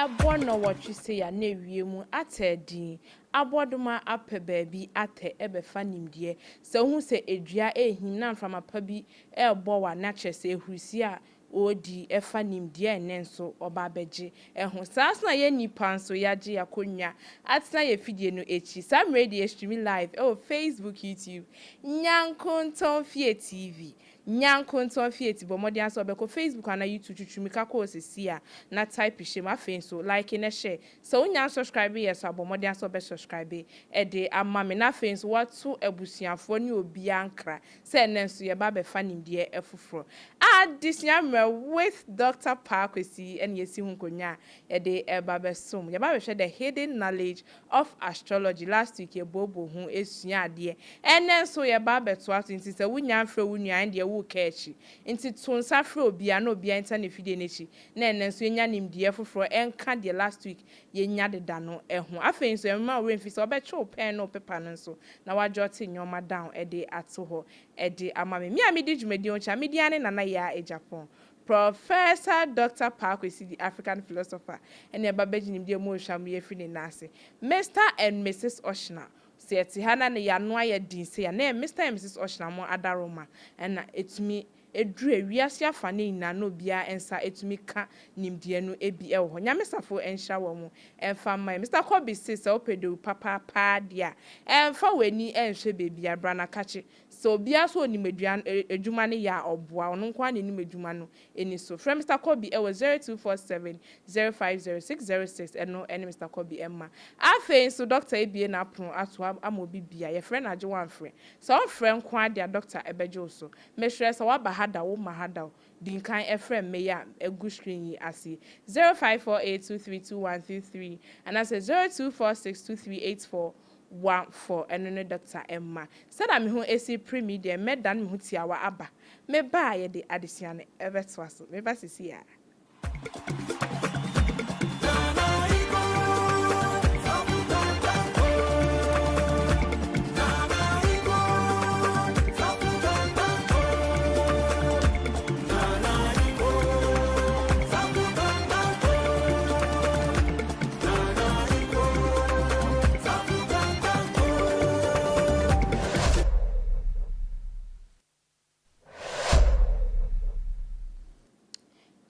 Abo no what you say ya ne wiemu atedi abodoma apɛ baabi atɛ ɛbɛfa nimdeɛ sɛ hu sɛ edua ehim na mframa bi ɛbɔ wa na kyɛ sɛ ehurusi a odi ɛfa nimdeɛ ne nso ɔba abɛgye ɛho saa na yɛ nipa nso yagye yakonwa atena yɛ fidie no echi sam radio streaming live Facebook YouTube Nyankonton Fie TV Nyankonton Fie TV bomodi aso bɛkɔ Facebook ana YouTube twitwumika kɔ osisi a na type hye ma afei nso like na share so wonya subscribe yes abomodi aso be subscribe de ama me na afei nso wato abusuafo ne obi ankra sɛ ne nso yɛ ba bɛfa nimdeɛ ɛfoforo adisiamra with Dr. Parkwesi and yesi hunkonya de eba besom yɛ ba bɛhwɛ the hidden knowledge of astrology last week bobo hu esua ade ɛnɛ nso yɛ ba bɛto ato nti sɛ wonya mfrɛ wo nua ande wo ka achi nti to nsa frɛ obia na obia nta ne fidie n'achi na ɛnɛ nso yenya nimdeɛ foforo ɛnka de last week yenya deda no ɛho afei nso ɛma wo mfi sɛ ɔbɛtwe pen no paper no nso na wajote nyoma down de ato ho de ama me a me di dwumadi oncha me di ane nana ya e Japan Professor Dr. Parkwesi, the African philosopher, and the Babajin de Mosham Yefrin Nasi, Mr. and Mrs. Oshna. Say Tihana ne Yanoya Din say a name, Mr. and Mrs. Oshna mo adaroma, and it's me. Edre wiasia fane na no bia ensa etumi ka nimdie no ebi ewo nyamesafo enhya wo mu emfa mai Mr. Kobi says opedo papa pa dia emfa weni enhwe bebia bra na kache so bia so onimaduan edwuma ne ya oboa ono kwa ne nimedwuma no eni so from Mr. Kobi ewo 0247 050606 eno ene Mr. Kobi emma afen so doctor ebie na pron ato amobi bia ye friend age wan friend so on friend kwa dia doctor ebejo so me hwere so waba hada wo mahada dinkan efrem me ya egu screen yi ase 0548232133 and I say 0246238414 eno ne Dr. Emma said am ho esi pre-media me dan me ho tiawa aba me ba ye de adesua ne ebeto aso me ba sisi ya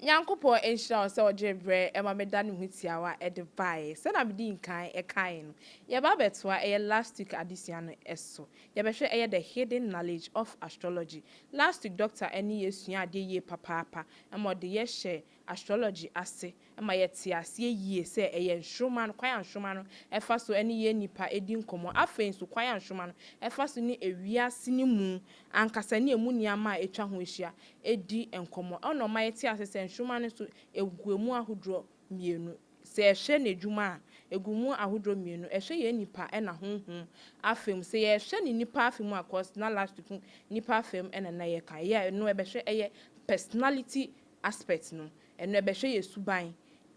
Yankopo enhira se ojebre ema meda ne hutiawa de bae se na medi nkan ekan no ye ba betoa last week adisia no eso ye behwe the hidden knowledge of astrology last week doctor eni yesua ade ye papa ema de ye share astrology ase ema ye tie ase yie se nhwoma no kwan nhwoma no efa so eni ye nipa edi nkomo afen so kwan nhwoma no efa so ni ewiase ni mu ankasa ni emu niama etwa ho ehia edi enkomo ono ma ye tie ase se nhwoma no so eguemu ahodro mienu se ehwe na edwuma egumu ahodro mienu ehwe ye nipa na honhom afem se ye ehwe ni nipa afem akos na last week nipa afem na ye kan ye no ebehwe eye personality aspect no eno ebehwe ye suban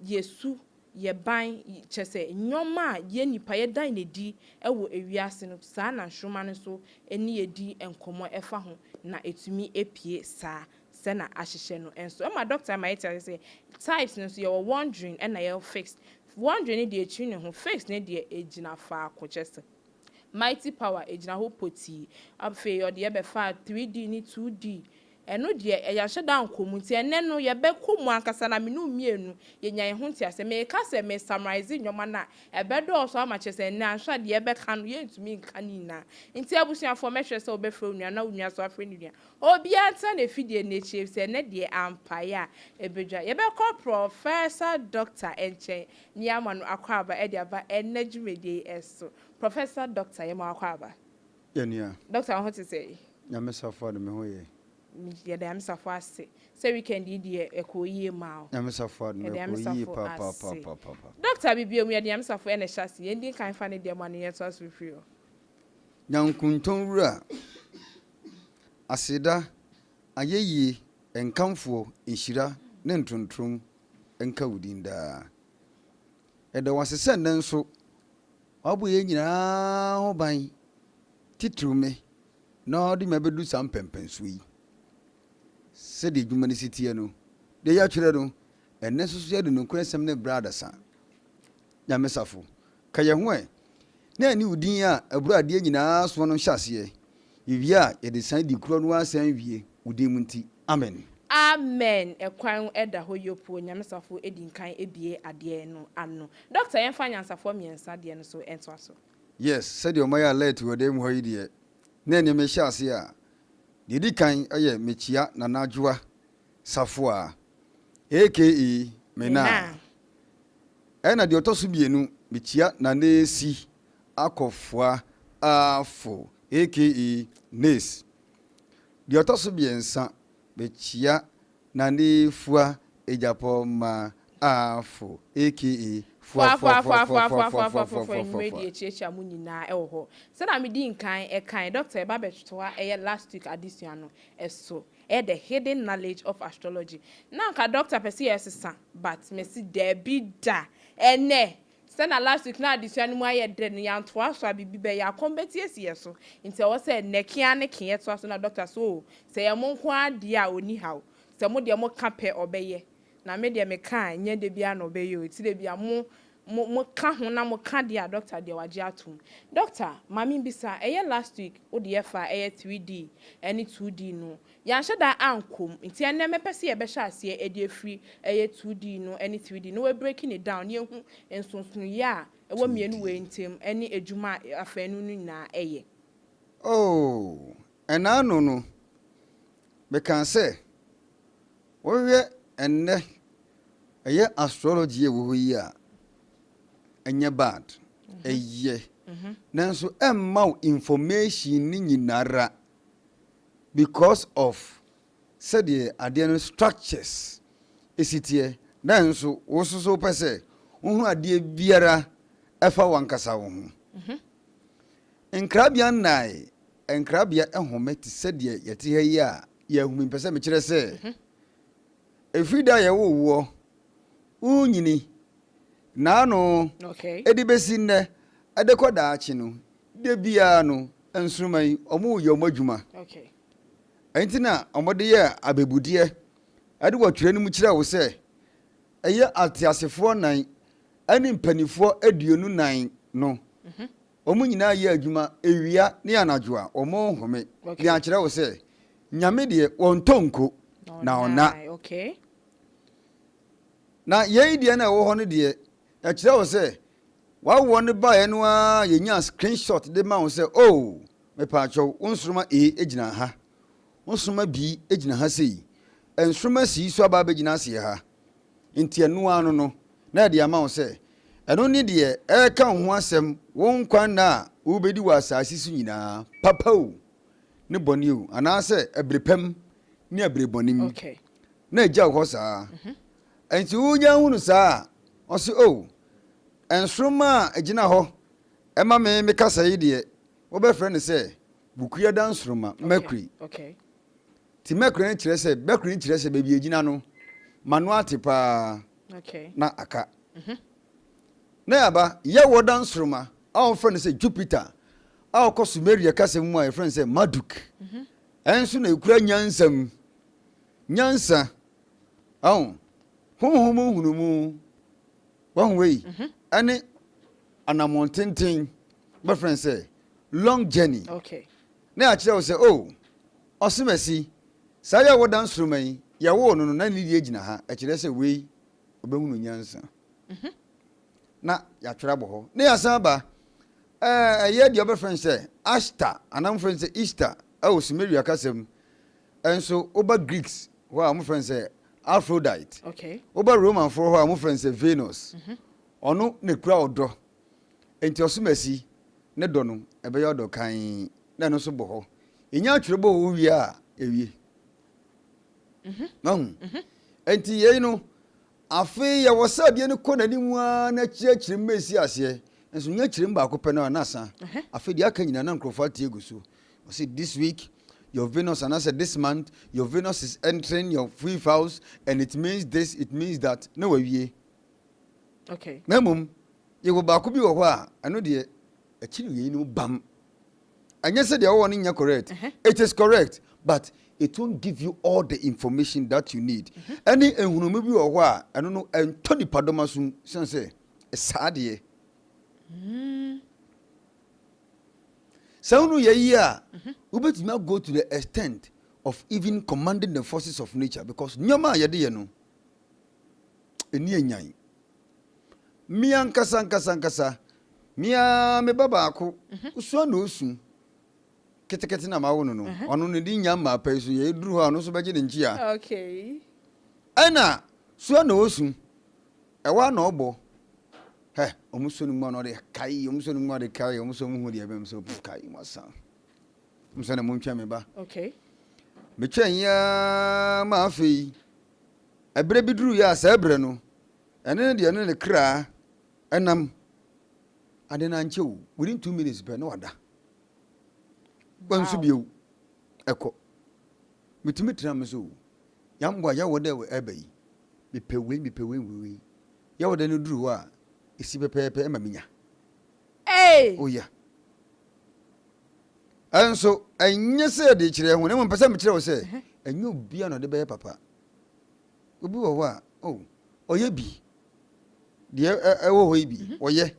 yesu ye ban chese nyoma ye nipa ye dan na di ewo ewiase no saa na nhwoma no so eni ye di enkomo efa ho na etumi epie saa sena ahihye no enso ma doctor ma tell say types no so you wondering and na you fixed wondering the etri ne ho fixed ne de ejina fa akochese mighty power ejina ho poti afi you de be fa 3D ni 2D eno de ya hye dan komuti ene no ye be komu ankasa na me no mienu ye nyan ho ntia se me ka se me summarize nyoma na ebe do so ama chese ene anhwa de ye be ka no ye ntumi nka ni na nti abusuafo me hwe se obefra onua na onua so afre ni nua obi anta na fidie na chief se ne de ampaya ebedwa ye be call Professor Dr. Enche ni ama no akwaba e de aba enadwumedie eso Professor Dr. ye ma akwaba ye nia Dr. what to say nyamesafo de me ho ye ya da amsafo ase se weekend die ekoyie ma nyamesafo de me ekoyie pa Doctor bibio ya da amsafo e na hyase ye ndin kan fa ne de ma no ye to aso free o nyankunton wura aseda ayeye enkamfo enhira ne ntontrom enka wudinda eda wasese nanso obo ye nyina ho ban titrume na odi mabedu sampempenso yi se de dwuma ne sitie no de ya twere no enne so so ya de no kwesem ne brada sa nyamesafo kaye ho na ni udin a aburade nyinaa so no hyase ye a ye de san di kuro no asan wie udin munti amen. Amen. Ekwan eda ho yopo nyamesafo edinkan ebie ade no ano. Doctor yemfa nyansafo miensa de no so ento aso. Yes, said your my alert wo dem ho yide. Na ne me hyase a de dikan aye mechia na najua safo a aka mena. Ena de otoso bienu mechia na nesi akofua afo aka nes. De otoso biensa mechia na nefua ejapo ma afo aka media checha mu nyina e wo ho se na me di nkan e kan doctor eba betwa e last week addition no eso e the hidden knowledge of astrology na nka doctor pese yesesa but me si there be da ene se na last week na addition mu aye de ne yanto aso abibi be ya combetie sie so nti wo se nekia ne ke to aso na doctor so se ye mo nko ade a oni haw se mo de mo kape obeye na me de me kan nya de bia na obeye o ti de bia mo ka ho na mo ka dia doctor de waje atum doctor mami bisa last week o de fa 3D any 2D no ya nheda ankom nti ene me pese ye be hya ase e de free 2D no any 3D no we breaking it down ye hu ensonson ya e wo mienu we ntem any ejuma afanu no na oh enano no me kan say wo ye enne astrology wo yi a enye bad nanso emma information ni nyinara because of said the ade structures esitie nanso wo so pese wo ade biara efa wankasa wo ho enkrabia nai enkrabia ehome ti said yete ha yi a ya humi pese me kire se efrida ye wo unyini nano edi besi nne edekoda achi no de bia no ensumai omu yo madwuma entina omode ye abebudie ade watwere no mu kire wo se eye atiasefo nan ani mpanifo aduonu nan no omu nyina ye adwuma ewia ne anadwoa omo home ya kire wo se nyame de wontonko na ona na ye die na wo ho no de ya kire wo se wa wo ne ba ye no a ye nya screenshot de ma wo se oh me pa cho unsruma ejina ha unsruma bi ejina ha sei ensruma si so aba be jina se ha nti enu anu no na de ama wo se eno ni de e ka ho asem wo nkwan na wo bedi wa asasi su nyina papa o ne boni o ana se ebrepam ni ebreboni na eja wo sa enti unya hunu sa o se oh ensruma ejina ho ema me kasa yi de wo be frɛ ne se bukuya dan sruma mercury ti mercury ne kire se mercury ne kire se be bi ejina no manual tipa na aka na yaba ye wo dan sruma aw frɛ ne se jupiter aw ko sumeria kasa mu a frɛ ne se maduk enso na ekura nyansa aw honhom hunumu wahwei ane anamontenten my friend say long journey na ya kire wo say oh osimasi sa ya wo dan sruman ya wo no na ni die gina ha a kire say wei obehunu nyansa na ya twere bo ho na ya san ba ye die my friend say ashta anam friend say easter sumeria kasem enso oba greeks who am friend say Aphrodite. Oba Roman for her mo friend say Venus. Ono ne kura odo. Enti osumasi ne do no ebe ya odo kan na no so bo ho. Enya atwere bo wo wi a ewie. Enti ye no afi ya wasade ne ko nani mu a na chiachire mmesi ase. Enso nya chire mba akopɛ na na asa. Afi de aka nyina na nkrofo atie guso. O say this week your Venus, and I said this month your Venus is entering your fifth house, and it means this, it means that. No way. Okay. Memum, you go back. Could be a I know the a chill you know bam. And yes, they are warning you correct. It is correct, but it won't give you all the information that you need. Any and maybe or I don't know, and Tony Padomasun say Sadie. So, we not go to the extent of even commanding the forces of nature because Nyama Yadiano. Enianyai. Mian Kasankasa. Mia me baba ako. Uswa no osu. Ketekete na ma wono no. Ono ne di nyama pa so ye duru ha no so beje de nchia. Okay. Ana so na osu. Ewa na obo. He, omuso ni mo no de kai, omuso ni mo de kai, omuso mu hu de ebem so kai masa. Omuso na mo ntwa me ba. Okay. Me twen ya ma afei. Ebre bi duru ya sa ebre no. Ene de ne kra enam adena nchew within 2 minutes be no wada. Kwansu biu eko. Mitimi tram so. Yamgwa ya wode we ebai. Mipewe we. Ya wode no duru a esi pepepe ema minya. Hey. Oh yeah. Anso anya se de kire ho ne mo pesa me kire wo se anya obi ano de be papa. Obi wo wa oye bi. De ewo ho bi oye.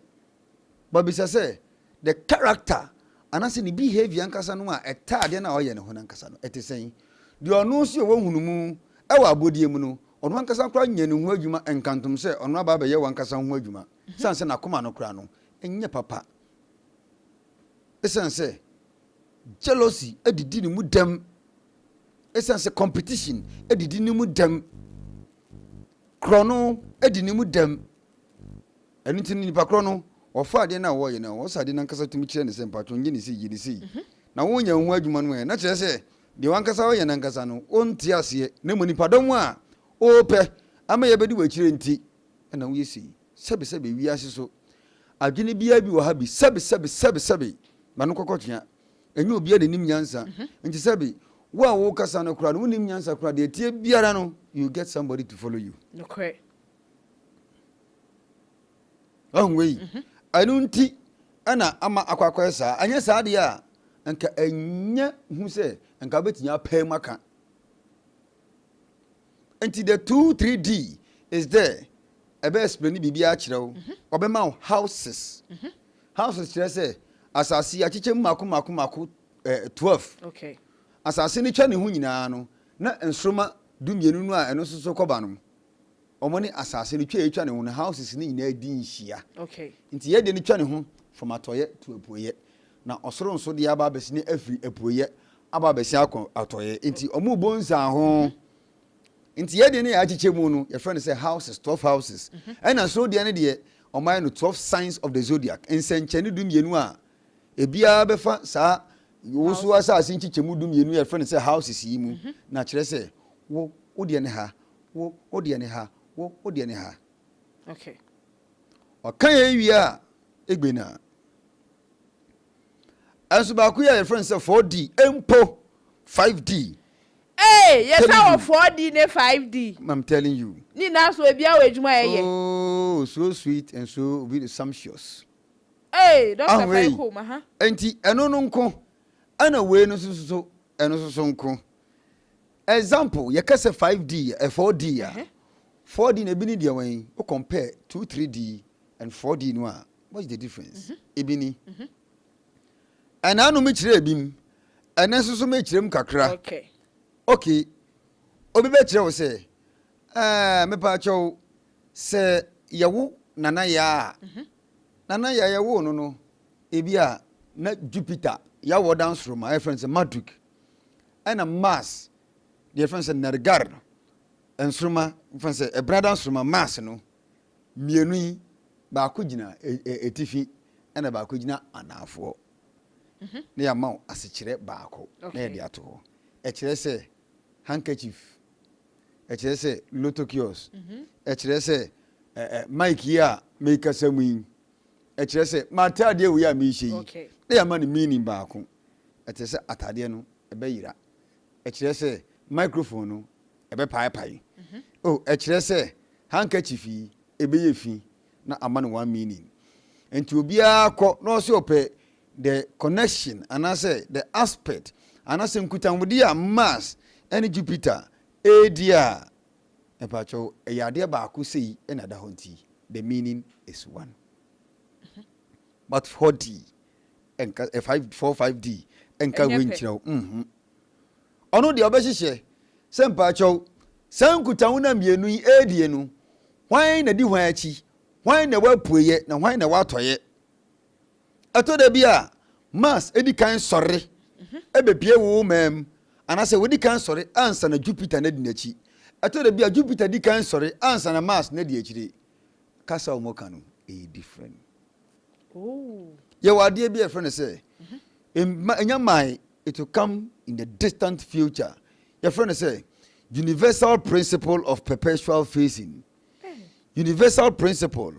But bisa say the character and as in the behavior ankasa no a etade na oye ne ho ankasa no etesen de ono so wo hunumu e wa abodie mu no ono ankasa kra nya ne ho adwuma enkantom se ono aba ba ye wa ankasa ho adwuma sanse na koma no kra no enye papa esanse jealousy edidi ni mu dem esanse competition edidi ni mu dem krono edidi ni mu dem enitin ni pa krono ofa de na wo ye na wo sa de na nkasa tumi kire ne se mpatwo ngi ne si yi ne si na wo nya hu adwuma no na kire se de wankasa wo ye na nkasa no onti ase na mu nipa dom a o pe ama ye bedi wa kire nti na wo yesi sebe wi ase so adwene bia bi wo ha bi sebe ma no kokotwea enye obi ade nim nyansa nti sebe wo a wo kasa no kura no nim nyansa kura de tie biara no you get somebody to follow you. Okay. Wei anunti ana ama akwakwa esa anya sa de a nka anya hu se nka betinya pay maka nti the 2-3D is there ebe explain bibia a kirewo obema houses houses kire se asase achiche mako 12 okay asase ni twa ne hu nyina no na ensroma dumienu no a eno soso koba no omoni asase ni twa ne hu na houses ni nyina di nhia okay nti ye de ni twa ne hu from atoye to epoye na osoro nso de aba besi ni afri epoye aba besi akọ atoye nti omu bonza ho nti ye de ni achiche mu no your friend say houses 12 houses and so de ne de oman no 12 signs of the zodiac ensenche ni dumienu a ebia befa sa wosu asase nchiche mu dumienu your friend say houses yi mu na kire say wo de ne ha wo de ne ha wo de ne ha okay okan ye wia egbena aso ba ku ya your friend say 4D empo 5D. Hey, yes, our 4D ne 5D. I'm telling you. Ni na so ebia we adwuma ye. Oh, so sweet and so very sumptuous. Hey, Dr. Faiko ma ha. Enti eno no nko. Ana we no so eno so nko. Example, you can say 5D, 4D ya. 4D na bini dia wan. O compare 2-3D and 4D no a. What's the difference? Ebini. Ana no me kire ebim. Ana so me kirem kakra. Okay. Okay. Obi be kire wo say me pa chow se yawo nana ya. Nana ya yawo no ebia na Jupiter ya wo dance from my friends Madrid. And Mars. The friends Nergar. And Sruma friends a brother from Mars no. Mienu ba ko gina etifi and ba ko gina anafo. Na ya ma asekire ba ko na de ato. E kire se handkerchief. E kire se lotto kiosk. E kire se mic ya make asamu. E kire se matade we ya mi hye. Okay. Na ya ma ni meaning ba ko. E kire se atade no e be yira. E kire se microphone no e be pai. Oh, e kire se handkerchief e be yefi na amane one meaning. Enti obia ko no so ope the connection and I say the aspect and I say nkutamudi Mars and Jupiter dia epacho eyade ba ko sei na da honti the meaning is one. But 4D and 5D and can win chill. Ono the obeshe, some pacho, some kutauna mienu edienu. Why na di wachi? Why na wa puye na why na wa toye? Ato de bia Mars edi kan sorry. Ebe pie wo mem. Anase we di kan sorry answer na Jupiter na di nachi. Ato de bia Jupiter di kan sorry answer na Mars na di achire. Kasa omokanu e different. Oh. Your idea be a friend say, in your mind, it will come in the distant future. Your friend say, universal principle of perpetual phasing. Universal principle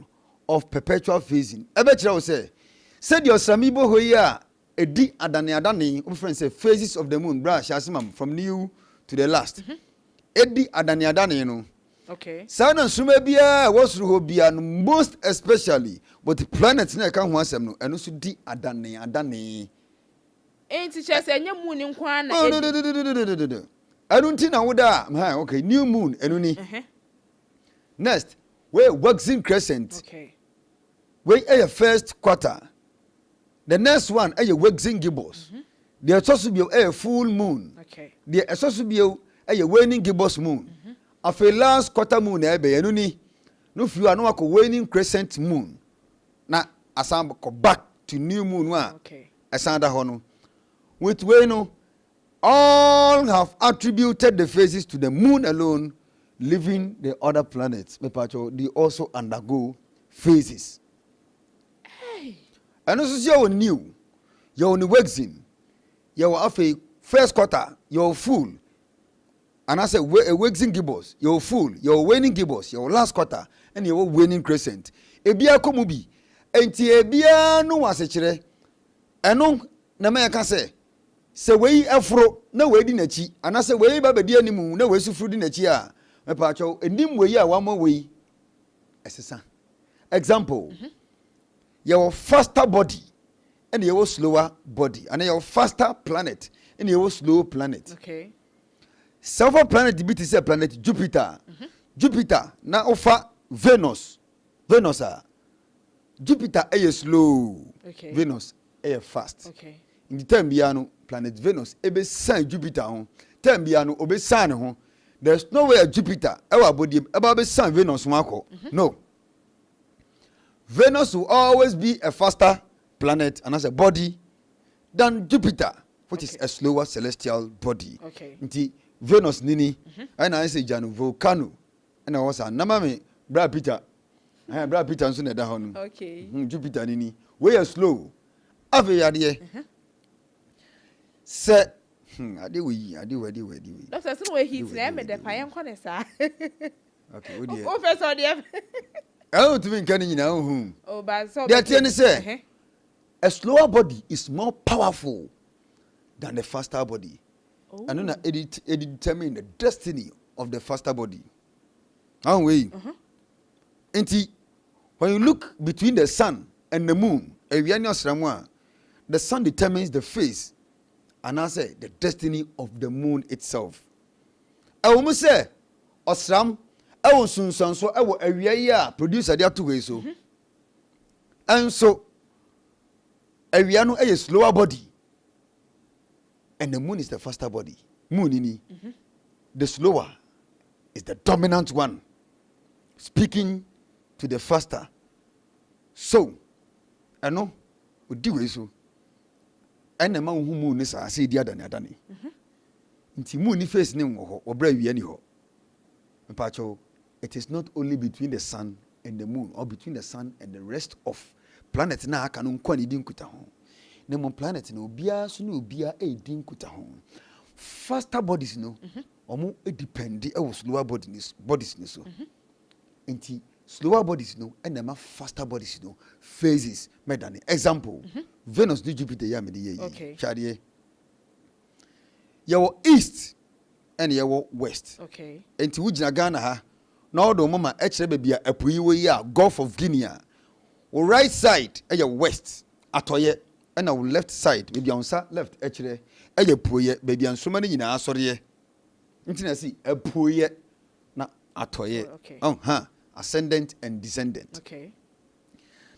of perpetual phasing. I bet you will say, said your Samibo Hoya, a di adani, friend say, phases of the moon, brush, from new to the last. Edi adani, you know. Okay. Sana sumebia was ruhobia most especially but the planets na kan ho asem no eno so di adane Teacher say nya moon nkwa na edi anu nti na woda okay new moon enu ni next we waxing crescent okay we a first quarter the next one a waxing gibbous the asosobio a full moon okay the asosobio a waning gibbous moon after last quarter moon ebe enu ni no few anu akọ waning crescent moon na asam ko back to new moon wa okay asanda ho no with we no all have attributed the phases to the moon alone, leaving the other planets they also undergo phases. Hey. And also you're new, you're on waxing, you're after first quarter, you're full. And I say a waxing gibbous, you're full, you're waning gibbous, your last quarter, and you're waning crescent. Ebia komubi, enti ebia no wasechere. Eno na me ka say, se wei afro na wei di nachi, ana se wei ba bedi animu na wei sufru di nachi a, me pa cho enim wei a wamo wei esesa. Example, your faster body and your slower body, and your faster planet and your slow planet. Okay. Several planet be say planet Jupiter. Jupiter na offer Venus. Venus Jupiter is slow. Okay. Venus is fast. Okay. In the time biano planet Venus ebe sign Jupiter hon. Time biano obe sign hon. There's no way Jupiter ever body eba be sign Venus wako. No. Venus will always be a faster planet and as a body than Jupiter, which is a slower celestial body. Okay. Venus nini and I say Janu volcano and I was a namame Brad Peter. Brad Peter and Sunday down. Okay. Jupiter nini. We are slow. Ave yadie. Se ade we. Doctor, so we heat na me de payan kwane sa. Okay, we dey. Professor dey. Oh, to me can you know Oh, but so they tell say a slower body is more powerful than the faster body. Oh. And then it determine the destiny of the faster body. How we? When you look between the sun and the moon, the sun determines the phase, and I say the destiny of the moon itself. I will say, Osram, I will soon so I will produce a two ways so. And so, Ariano a slower body. And the moon is the faster body. Moon ini. The slower is the dominant one. Speaking to the faster. So, I know, we do it so. And the man who moon is a say the other than Inti moon ni face name or brave any ho. It is not only between the sun and the moon, or between the sun and the rest of planets na kanun kwani din kuta ho. Nemo planet no bia so no bia e din kuta ho. Faster bodies no omo e depend e slower bodies ni so. Inti slower bodies no and them faster bodies no phases medani. Example, Venus di Jupiter ya me dey. Okay. Chadie. Your east and your west. Okay. Inti wujina Ghana ha. Na odo mama echere bia apuyi we ya Gulf of Guinea. O right side e your west atoye. And our left side, maybe on left actually, a puye, baby, and so many in our sorry. Intimacy, a puye, not atoye. Okay. Oh, huh. ascendant and descendant. Okay.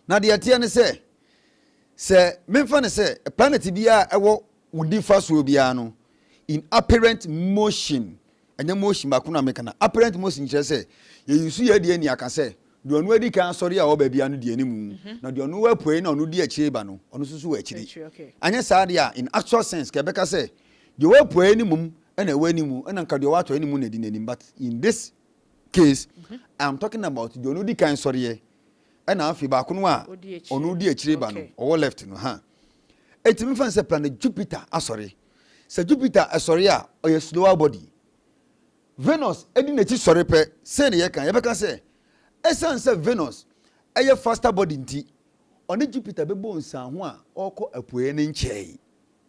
Now the idea is say memfa say a planet bia ewo wudi fa so bia no in apparent motion anya motion ba kuna meka na apparent motion kire say ye yusu ye de ani aka say de onu adi kan sori a wo ba bia no de animu na de onu wa poi na onu de akire ba no onu susu wa akire anya sa de a in actual sense ke beka say de wa poi animu na wa animu na nka de wa to animu na di nanim, but in this case I'm talking about de onu di kan sori ye na afi ba kuno a onu di akire ba no o left no ha etimi fan say planet Jupiter asori. Se Jupiter asori a o slower body. Venus edi na chi sori pe say ne ye kan ye beka say essence say Venus eye faster body nti oni Jupiter be bo nsan ho a oko apoe ne nchei.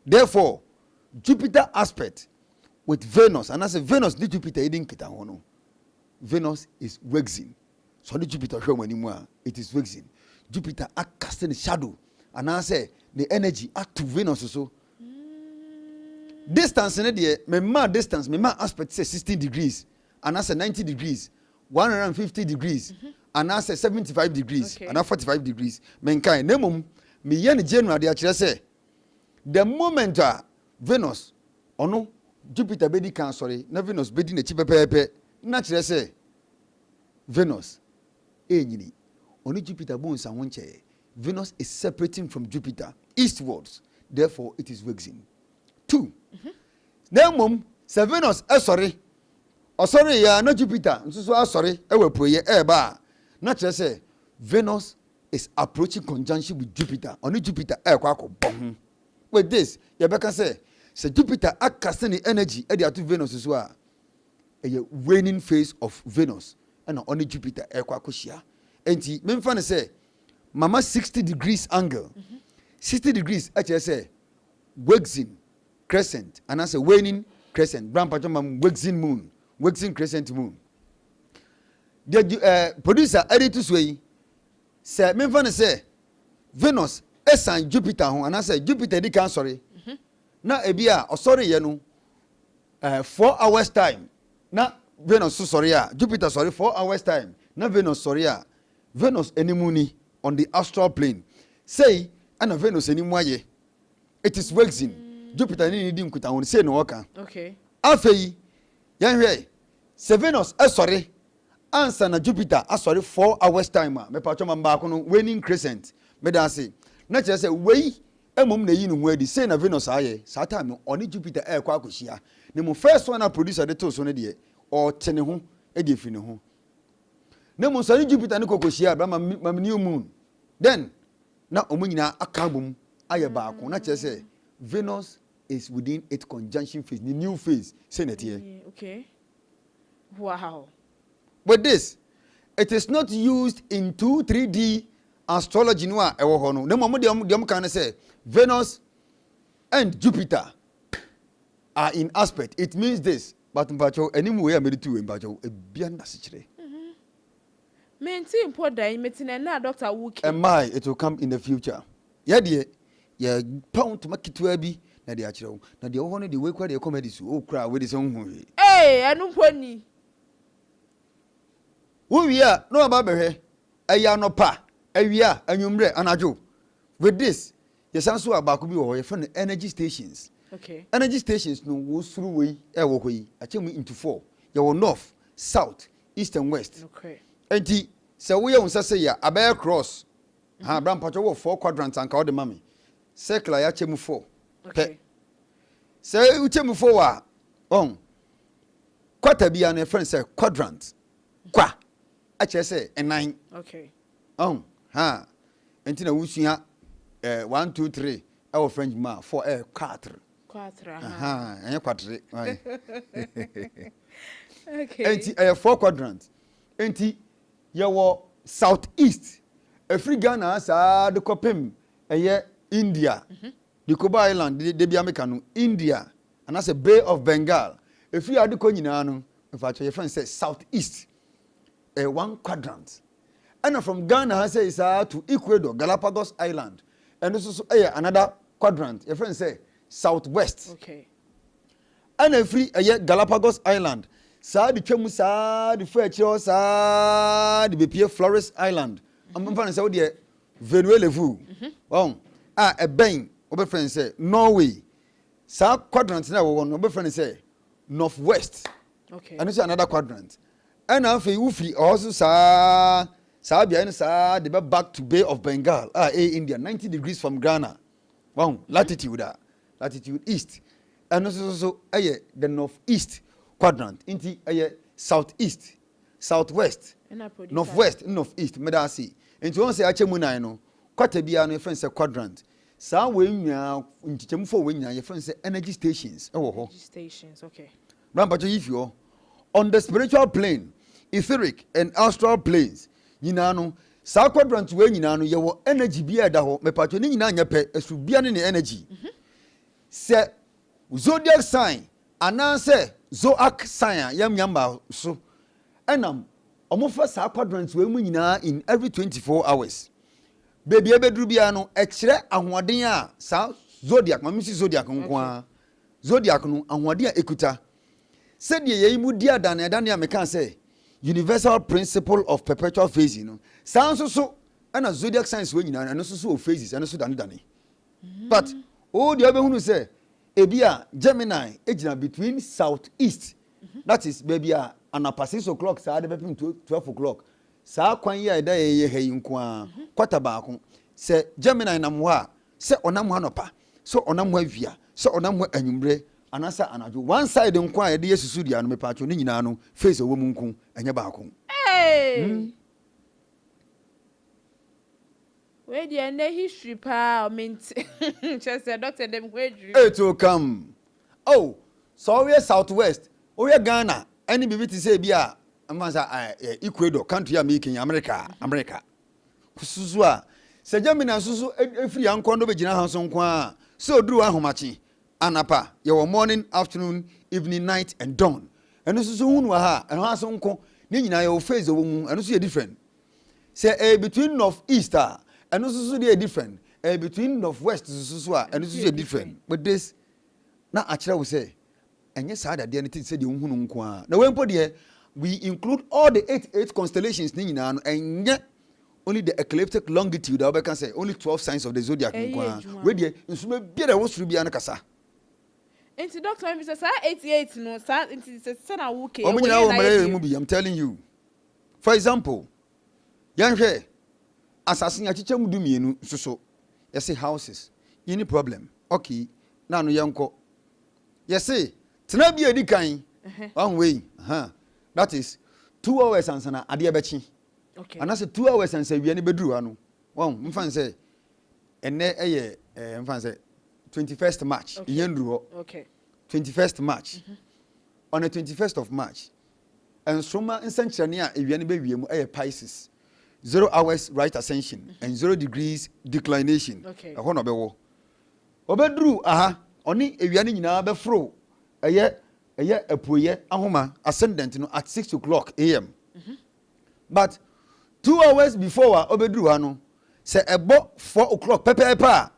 Therefore Jupiter aspect with Venus, and as a Venus di Jupiter edin kita ho no, Venus is waxing. So the Jupiter hwe wani mu a it is waxing. Jupiter a casting shadow, and I say the energy at to Venus so. Distance in the distance, me aspect say 16 degrees, and I say 90 degrees, 150 degrees, and I say 75 degrees, and I 45 degrees. Menkai nemum me yen January they actually say the moment Venus ono Jupiter bedi kan sorry, na Venus bedi na chi pepepe, na kire say Venus enyini oni Jupiter bo nsa wonche. Venus is separating from Jupiter eastwards, therefore it is waxing. 2. Then mom se Venus sorry ya na Jupiter nso sorry e we poye e ba na kire say Venus is approaching conjunction with Jupiter. Only Jupiter e kwa akobon. With this you better say Jupiter casting the energy e dey to Venus so a waning phase of Venus and only Jupiter e kwa akohia. Enti memfa ne say mama 60 degrees angle. 60 degrees actually say waxing crescent, and as a waning crescent, Brampacham waxing moon, waxing crescent moon. The producer edit to say, say, Memphane say, Venus, S and Jupiter, and I say, Jupiter, the can sorry. Now, Ebia, or sorry, you know, 4 hours time. Now, Venus, so sorry, Jupiter, sorry, 4 hours time. Now, Venus, sorry, Venus, any moony on the astral plane. Say, and a Venus, any more ye. It is waxing. Jupiter ni dim kuta won say no waka. Okay. Afei, yan hwe. Se Venus sorry. Answer na Jupiter sorry 4 hours time me pa choma mba ko no waning crescent. Me da say. Na kire say wei emom na yi no ho adi say na Venus aye. Sa time oni Jupiter kwa akohia. Ne mo first one na producer de to so ne de o tene ho e de fi ne ho. Ne mo so ni Jupiter ne kokohia bra ma new moon. Then na omunyina akabum aye ba ko na kire say Venus is within its conjunction phase, the new phase. Say it here. Okay. Wow. But this, it is not used in 2-3D astrology. No, the moment they can say Venus and Jupiter are in aspect. It means this. But anyway, I made it to him. But beyond that situation. Maintain poor day. Maintain na Doctor Wookie. And my, it will come in the future. Yeah, dear. Yeah, pound to make it to be. Na de akire na de wo no de we kwa de comedy so o kra we de so hu he anu poni wo wi a no ba behwe aya no pa awia anwumre anajo with this ye san so abako bi wo ye for energy stations. Okay. Energy stations no wo suru we e wo hoyi achemu into 4 ye wo north, south, east and west. Okay. Enti se wo ye unsa se ya abaya cross ha bram pacho wo 4 quadrants anka wo de mami circle ya chemu 4. Okay. Say uchemu 4 on quarter be an friend say quadrant. Kwa ache say a 9. Okay. Ha. Entina wusia 1 2 3 our French ma 4 4. 4. Aha, en 4. Okay. Enti 4 quadrants. Enti yawo southeast. Africa na sa de kopem India. The Koba Island, the Biamekano, India, and that's a Bay of Bengal. If you are the Konyinano, in fact, your friend says southeast, 1 quadrant. And from Ghana, says to Ecuador, Galapagos Island, and this is another quadrant. Your friend say southwest. Okay. And Galapagos Island, saa de twam saa de fa akiro saa de bepie Flores Island amfa ne sɛ wo de Venezuela fu ben obefrɛ say Norway saa quadrant na wo no obefrɛ say northwest and it's another quadrant and afei wo firi also saa bia no saa de back to Bay of Bengal India 90 degrees from Ghana latitude east and so the northeast quadrant into southeast southwest northeast medasi into one say achemu nan no kwata bia no friend say quadrant saa we nyaa ntichemfo we nyaa friend say energy stations e wo ho stations Rampacho if you on the spiritual plane etheric and astral planes nyina no saa quadrant we nyina no ye wo energy bia da ho mepacho ni nyina nya pe asu bia ne energy se zodiac sign ananse zodiac sign yam nyamba so enam omofa saa quadrant we mu nyina in every 24 hours baby ebedru bia no e kire ahoden a saa zodiac mamisi zodiac nko a zodiac no ahoden a ekuta said ye mu dia dan ya meka say universal principle of perpetual phase no sounds so and zodiac signs we nyina no so of phases and so dan but the other who say ebia Gemini ejina between southeast that is baby anapa 6 o'clock saa de bepim 12 o'clock saa kwan ya da ye he nko a kwata ba ko say Gemini nam ho a say onam ho anopa so onam ho avia so onam ho anwumre anasa anajo one side nko a de yesusu dia no mepacho ni nyina no face owo mu nko enye ba ko we dey na history pa mint just doctor dem go edru it will come so we southwest we Ghana any bibi ti say bia amasa Ecuador country America America kususu a se Gemini susu efiri anko no be gina hanso nko a so duru ahomachi anapa your morning afternoon evening night and dawn and susu hunu ha and hanso nko ni nyina your face owo mu and so ye different say between northeast and susu dey different between northwest susu and so ye different but this na akira we say enye saa da de ne say de hunu nko a na we mpo de we include all the 88 constellations ni nyina no enye only the ecliptic longitude that we can say only 12 signs of the zodiac nko a we de nsume bia da wo suru bia na kasa enti doctor me say 88 no sa enti say na wo ke o nyina wo mare mu bi I'm telling you for example yanhwe assassin achiche mu du mienu soso you say houses any problem okay na no yanko you say tena bia di kan one way that is 2 hours ansana ade abechi okay and that's 2 hours and say we any bedru ha no mfan say enne eye mfan say 21st March yendru okay 21st March on the 21st of March and soma insanchane a ewiane be wiem Pisces 0 hours right ascension and 0 degrees declination ho no be wo obedru oni ewiane nyina be fro eye apoye ahoma ascendant no at 6 o'clock am but 2 hours before obedru ha no say ebo 4 o'clock pepepa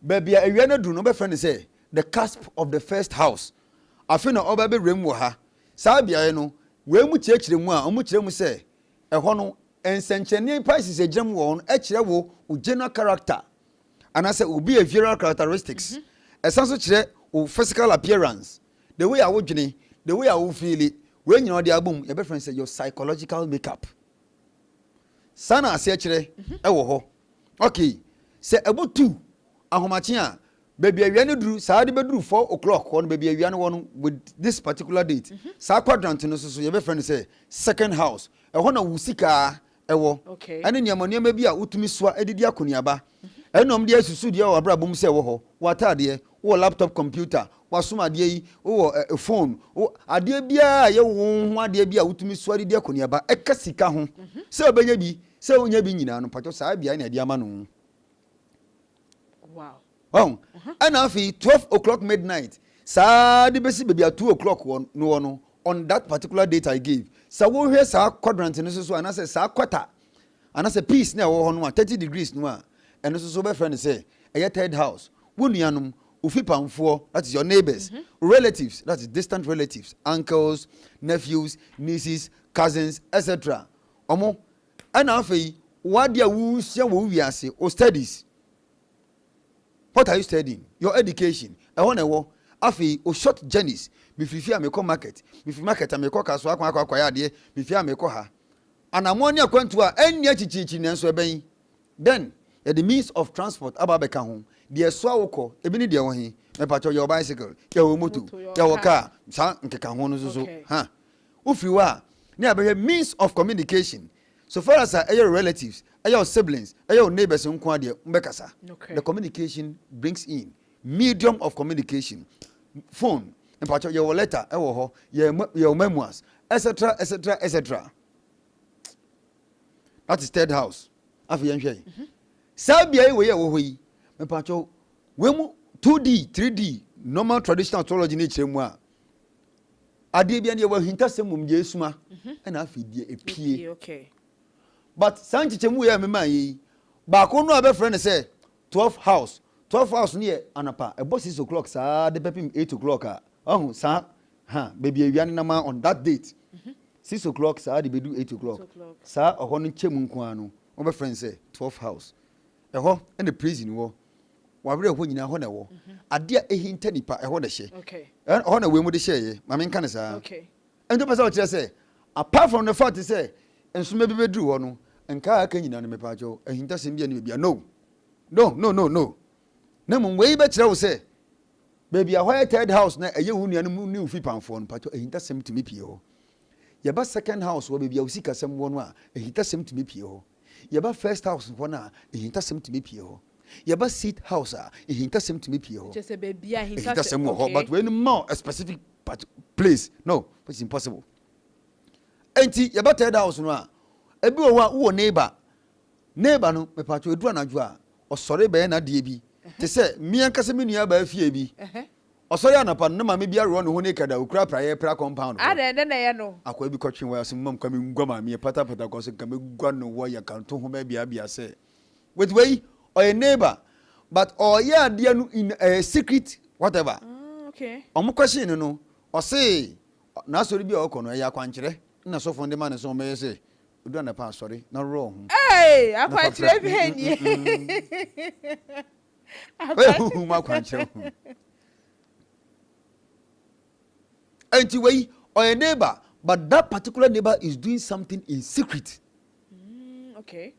baby ewiane dru no be friend say the cusp of the first house afina oba be rem wo ha saa bia no we mu chekire mu a omu kire mu say eho no ensenchene Pisces ejam wo no ekire wo general character and say obi behavioral characteristics esanso kire o physical appearance the way I would dwene the way I would feel it when you know the album your friend say your psychological makeup sana ase kire ewo ho okay say about 2 ahomachi a baby awiane duru saa de beduru 4 o'clock on baby awiane won with this particular date saa quadrant no so your friend say second house eho na wusika ewo ene niamaniama bi a utumi soa edidi akoniaba enom de asusu de o abrabom se wo ho watade wo laptop computer wasoma de yi wo phone wo ade bia ye wo ho ade bia utumi soa de akoniaba ekasika ho se obenya bi se onya bi nyina no pato saa bia na de ama no wow and afi 12 o'clock midnight saa de besi baby at 2 o'clock no on that particular date I gave so wo hwe saa quadrant no so ana say saa quarter ana say peace na wo ho no 30 degrees no a eno so be friend say third house wo nuanom ufi pamfo, that is your neighbors, relatives, that is distant relatives, uncles, nephews, nieces, cousins, etc. Omo, and afei, what dia wu sia wo wiase or studies. What are you studying? Your education. I want to wo afei o short journeys. Me fifi ameko market. Me fifi market ameko kaso akwa ya de. Me fifi ameko ha. And ammonia kwantu a enya chichichi nenso eben. Then the means of transport ababeka ho. De so awoko ebi ni de wo he. Me pacho your bicycle, your motor, your car. Sa nkeka ho no so ha. Ufi wa na be means of communication. So far as your relatives, your siblings, your neighbors nko ade mbekasa. The communication brings in medium of communication. Phone, in particular your letter, your memoirs, etc., etc., etc. That is third house. Afiyanhwe. Sabia we wo hoyi. In particular, we 2D, 3D, normal traditional astrology ni chiremu a. Ade bia ne wo hintasem mum je suma. Na afidie epie. Okay. But sanchichemu ya mema yi. Ba ko no abe friend say 12 house. 12 hours near anapa. A boss 6 o'clock, sir. The pepim 8 o'clock. Oh, sir. Baby, you are on that date. 6 o'clock, sir. They do 8 o'clock. Sir, a honey chemunquano. My friend say 12 house. A ho and the prison war. Whatever when you are honor war. A dear a hint pa a honor share. Okay. And honor when would share, my main can say. Okay. And the person just say, apart from the fact to say, and so maybe we do one, and car can you me pajo, and he doesn't be any no. No. Na mo wey be kire wo say baby a why third house na eye hu nua no mu new fi pamfo no pato ehinta sem timi pie ho ye ba second house wo baby a usika sem wo no a ehinta sem timi pie ho ye ba first house wo na ehinta sem timi pie ho ye ba seat house a ehinta sem timi pie ho just say baby a ehinta sem wo ho but when more a specific place no it's impossible enti ye ba third house no a ebi wo neighbor no me pato edu anadwo a osore be na de bi te say me ankase me nua ba afie bi osori anapa no ma me bia ro no ho ne kada okura pra compound ade na ye no akwa bi kotwe wa so mam kwa me ngwa ma me pata ko so ka me gwa no wo ya kan to ho ba bia say with way or a neighbor but or ya dia no in a secret whatever okay omo question no o say na sori bi o ko no ya kwankire na so fo ndema ne so me say odu anapa sorry na ro ho hey akwankire bi ni Anyway, or a neighbor, but that particular neighbor is doing something in secret. Okay.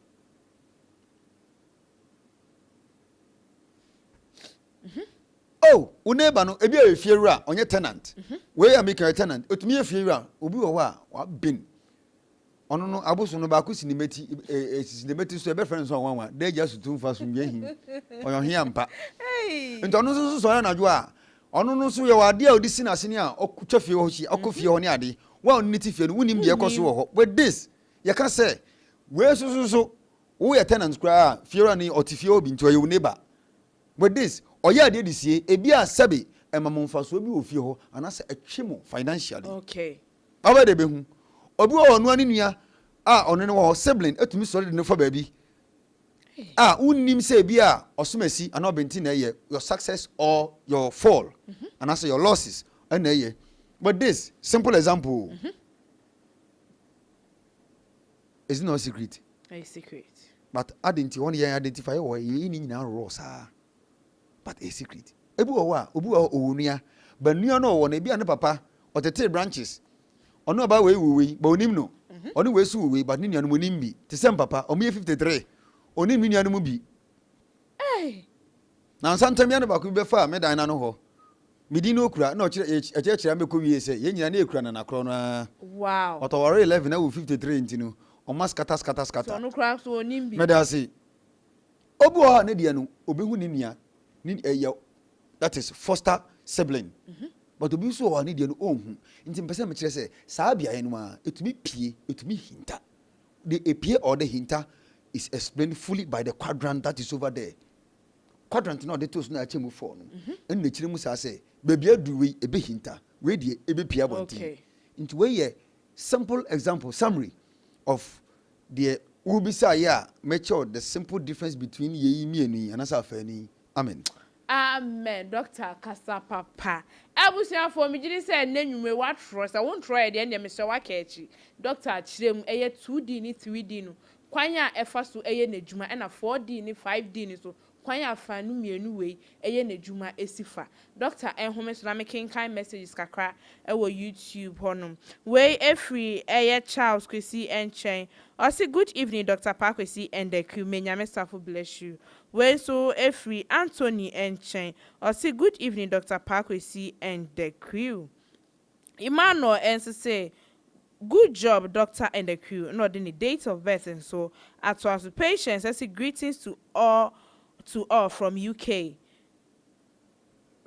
Oh, o neighbor no ebi e fie ra onye tenant. We am make a tenant. Otumi e fie ra obi wo wa bin. Ono no aboso no ba ko sinimeti sinimeti so e be friends on wan dey just too fast from yehin oyo hia ampa nti ono so na adwo a ono no so ye wade a odi sinase a okutwa fie ho chi akofie ho ne ade wa oni ti fie no wunim de ekoso wo ho with this ye ka say we so wo ye tenants kra fie ra ni otifie obi nti oyo neighbor with this oye ade di sie ebi a sabe emamomfa so obi ofie ho anase etwemo financially okay awe de be hu obi wo onu ani nua a ono ne wo sibling etumi sori de ne for baabi unnim say bia osomasi ana obenti na ye your success or your fall and also your losses and ye but this simple example is not a secret but identity one year identify or ye ni na ro sa but a secret ebi wo a obi wo owunua ba nua no wo na bia ne papa otete branches ono ba we ba onim no ono we su we but ni nua no monim bi te sem papa o me 53 oni mi nua no mu bi na santam ya no ba ku be fa me dan na no ho midi no okura na o kire me ko wie se ye nyina na ekura na nakro no wow otowore 11 na wo 53 ntino o mas kata so no kura so oni bi me da se obu ha na dia no obehu ni nua ni that is foster sibling but obi so wa ni dia no ohun nti mpese me kire se saa bia ye no a etumi pie etumi hinta the epie or the hinta is explained fully by the quadrant that is over there. Quadrant no de to so na achemu for no. En na kire mu sa say baby adu we ebe hinta, we de ebe pia bonti. Okay. Into we simple example summary of the ubisa ya make sure the simple difference between ye mienu and asa afani. Amen. Amen, Doctor Kasapapa. Abusia for me did say nenwume what trust. I won't try the end Mr. Wakechi. Doctor Chirem eye 2D ni 3D no. Kwanya efa so eye nejuma and a 4D ni 5D ni so. Kwanya fa no mienu wei eye nejuma esifa. Doctor Enhome so na making kind messages kakra ewo YouTube honum. Wei every eye Charles Kwesi Enchen. I say good evening Dr. Pakwesi and the crew. May Nyame Safo bless you. When so every Anthony Enchen. I say good evening Dr. Pakwesi and the crew. Emmanuel and say good job doctor and the crew. Not in the date of birth and so at our patients. I say greetings to all from UK.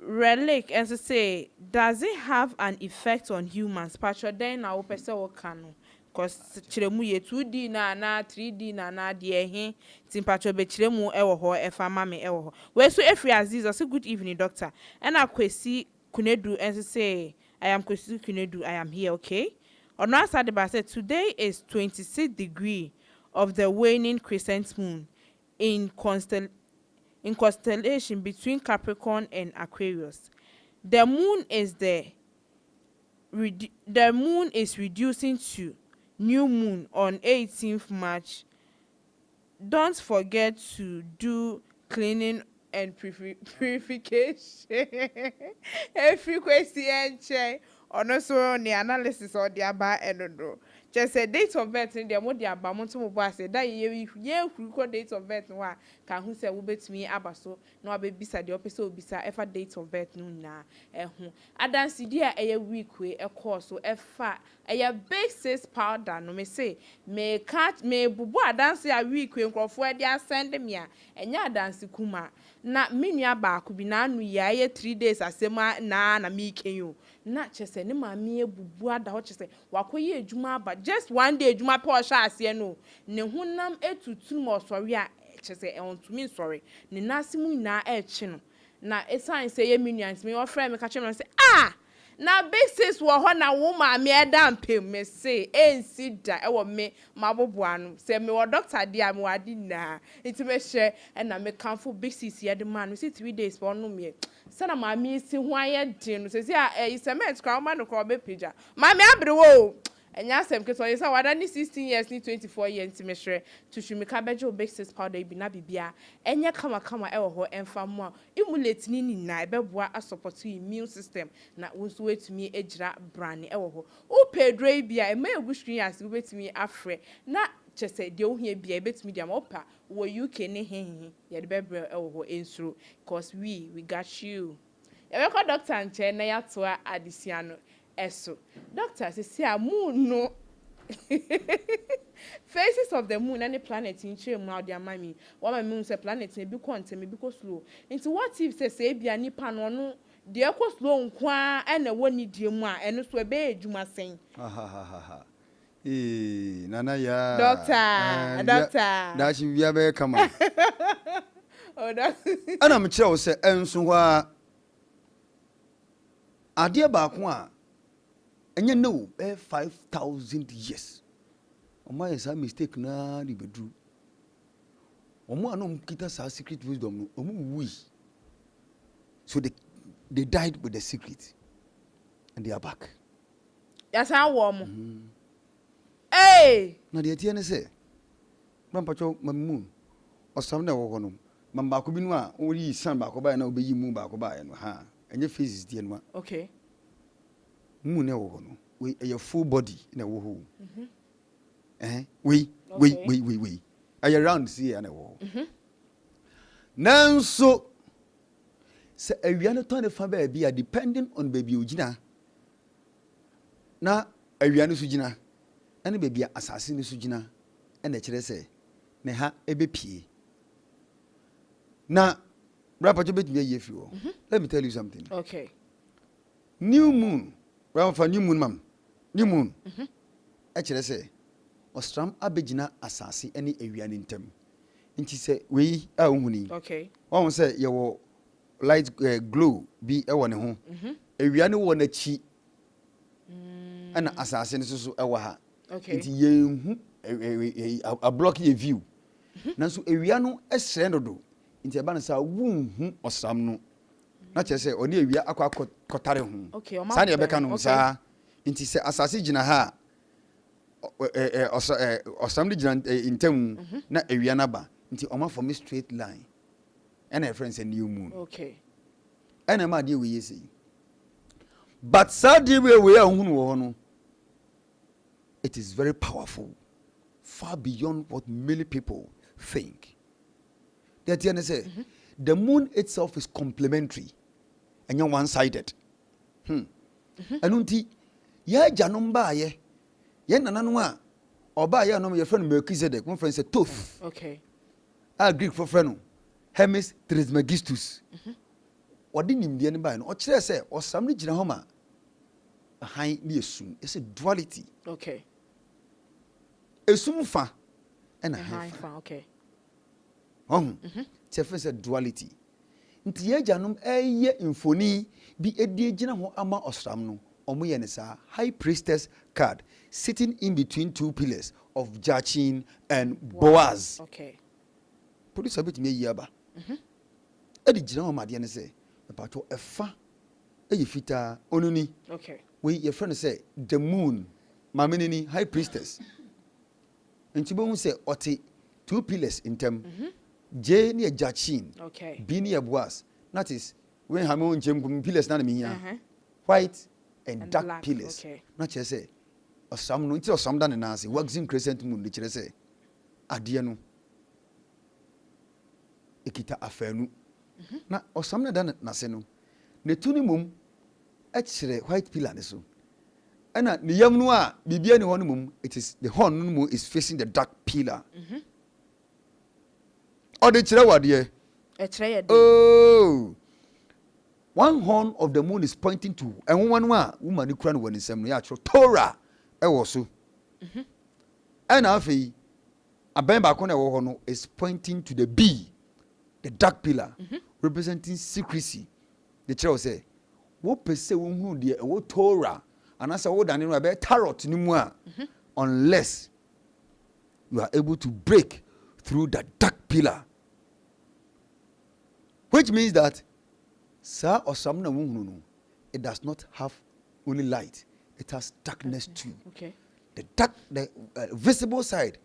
Relic and say does it have an effect on humans? Patcho then I hope so can. Cause chiremu ye 2D na 3D na de he timpacho be chiremu ewo ho efa mame ewo ho we so every aziz say good evening doctor and akwesi kunedu and say I am kwesi kunedu I am here okay on answer the ba say today is 26 degree of the waning crescent moon in constellation between Capricorn and Aquarius. The moon is reducing to new moon on 18th March. Don't forget to do cleaning and purification. Every question check. On also the analysis or the aba and just a date of birth in the mode aba monto mo say that ye record date of birth no can who say wo betimi aba so no be bisa the opposite bisa efa date of birth no na ho adansi dia eye week we e course so efa eye basis powder no me say me catch me bubu adansi a week we nkrofo e dia send me a enya adansi kuma na menua ba ko bi na anu ya ye 3 days asema na me kenyo na chese ne maame ebubu ada ho chese wakoye adwuma aba just one day adwuma pe o sha ase no ne honam etutu mo sori a chese e ontumi sori ne nasimu na e chi no na esan say ye menuans me o friend me ka che me say na basis wo ho na wo maame eda mpem me say ensi da e wo me mabobo anu say me wo doctor dia me wadi na itime hye e na me kanfo basis ye de man say 3 days for no me sana maame si ho aye de no say cement kwa ma no kwa be pija maame abrewo enya asem ke so yesa wada ni 16 years ni 24 years intime hye to shumika bejo basis powder bi na bibia enye kama e wo ho emfa mo emulate ni na e beboa support immune system na wonso wetumi egira brand e wo ho o pedro bia e ma egushin as wetumi afre na chese de ohia bia betumi dia ma opa wo UK ne hehe ye de bebre e wo ho ensuro cause we got you e we call doctor nche na ya to adisia no eso doctor say a moon no phases of the moon and the planet in chem now dia mami what my moon say planet e bi quantum e bi go slow into what if say bia nipa no de e ko slow nkwa e na woni die mu a eno so e be edwuma sen nana ya doctor da shi bia be kama oh that ana me kire wo se enso ho a ade ba ko a enye no 5,000 years oma yes a mistake na di bedru omo anom kita sa secret wisdom no omo wi so they died with the secret and they are back yes I warm hey na de tie ne se mampacho mamu osam na wo no mamba ko binu a ori san ba ko ba na obeyi mu ba ko ba no ha enye phases die no okay mu ne wo no we a full body na wo ho we ay around see na wo nanso se awia no ton fa ba bia depending on baby ogina na awia no su gina ene baby asase no su gina ene kire se ne ha ebepie na brapa jo betumi ayefi wo let me tell you something okay new moon for new moon mam new moon kire se ostram abegina asase ene awia ne ntam nti se we a ohuni okay won se ye wo light glow bi e wo ne ho awia ne wo na chi ana asase ne so e wo ha okay nti ye hu a block ye view nanso awia no esre no do nti e ba na sa wunhu osram no na che say oni awia akwa kotare ho okay sa na yebeka no sa nti se asase gina ha osam de gina intem na awia na ba nti oma for me straight line and a friend say new moon okay and am ade we yesi but sadly we ahunu wo no it is very powerful far beyond what many people think. That you say the moon itself is complementary and you're one-sided. Anunti ya janom ba ye nananu a oba ye no your friend Melchizedek, one friend say Toth. Okay. A Greek for friend Hermes Trismegistus. Odi nimde ne ba no o kire say osam ne gina homa han ne esum. It's a duality. Okay. Esum fa and a han fa. Okay. Chefe say duality. Nti ye janom eye infoni bi edi gina ho ama osram no omo ye ne sa high priestess card sitting in between two pillars of Jachin and Boaz. Okay. Police abet me yaba. Edi gina ho made ne say pato efa eye fita onuni. Okay. We your friend say the moon mamenini high priestess. Nti bo hu say oti two pillars in term J near Jachin, okay. B near Boaz. That is when Hamon Jem pillars na me white and dark black, pillars. Okay. Not just say or some no or some done in Nancy, waxing crescent moon, which I say Adiano Ekita afenu. Na or some done at Naseno. Netunimum actually white pillar so. And at the Yamnua, Bibiani honeymoon, it is the horn is facing the dark pillar. Oh, the chirawadie. Oh, one horn of the moon is pointing to, and one woman who cried when in some natural Torah. I was so. And Afi, a bamba is pointing to the B, the dark pillar, representing secrecy. The child say, what per se who dear, what Torah, and as I would and about tarot anymore, unless you are able to break through the dark pillar. Which means that sir or some no, it does not have only light, it has darkness too. Okay. The dark, the visible side,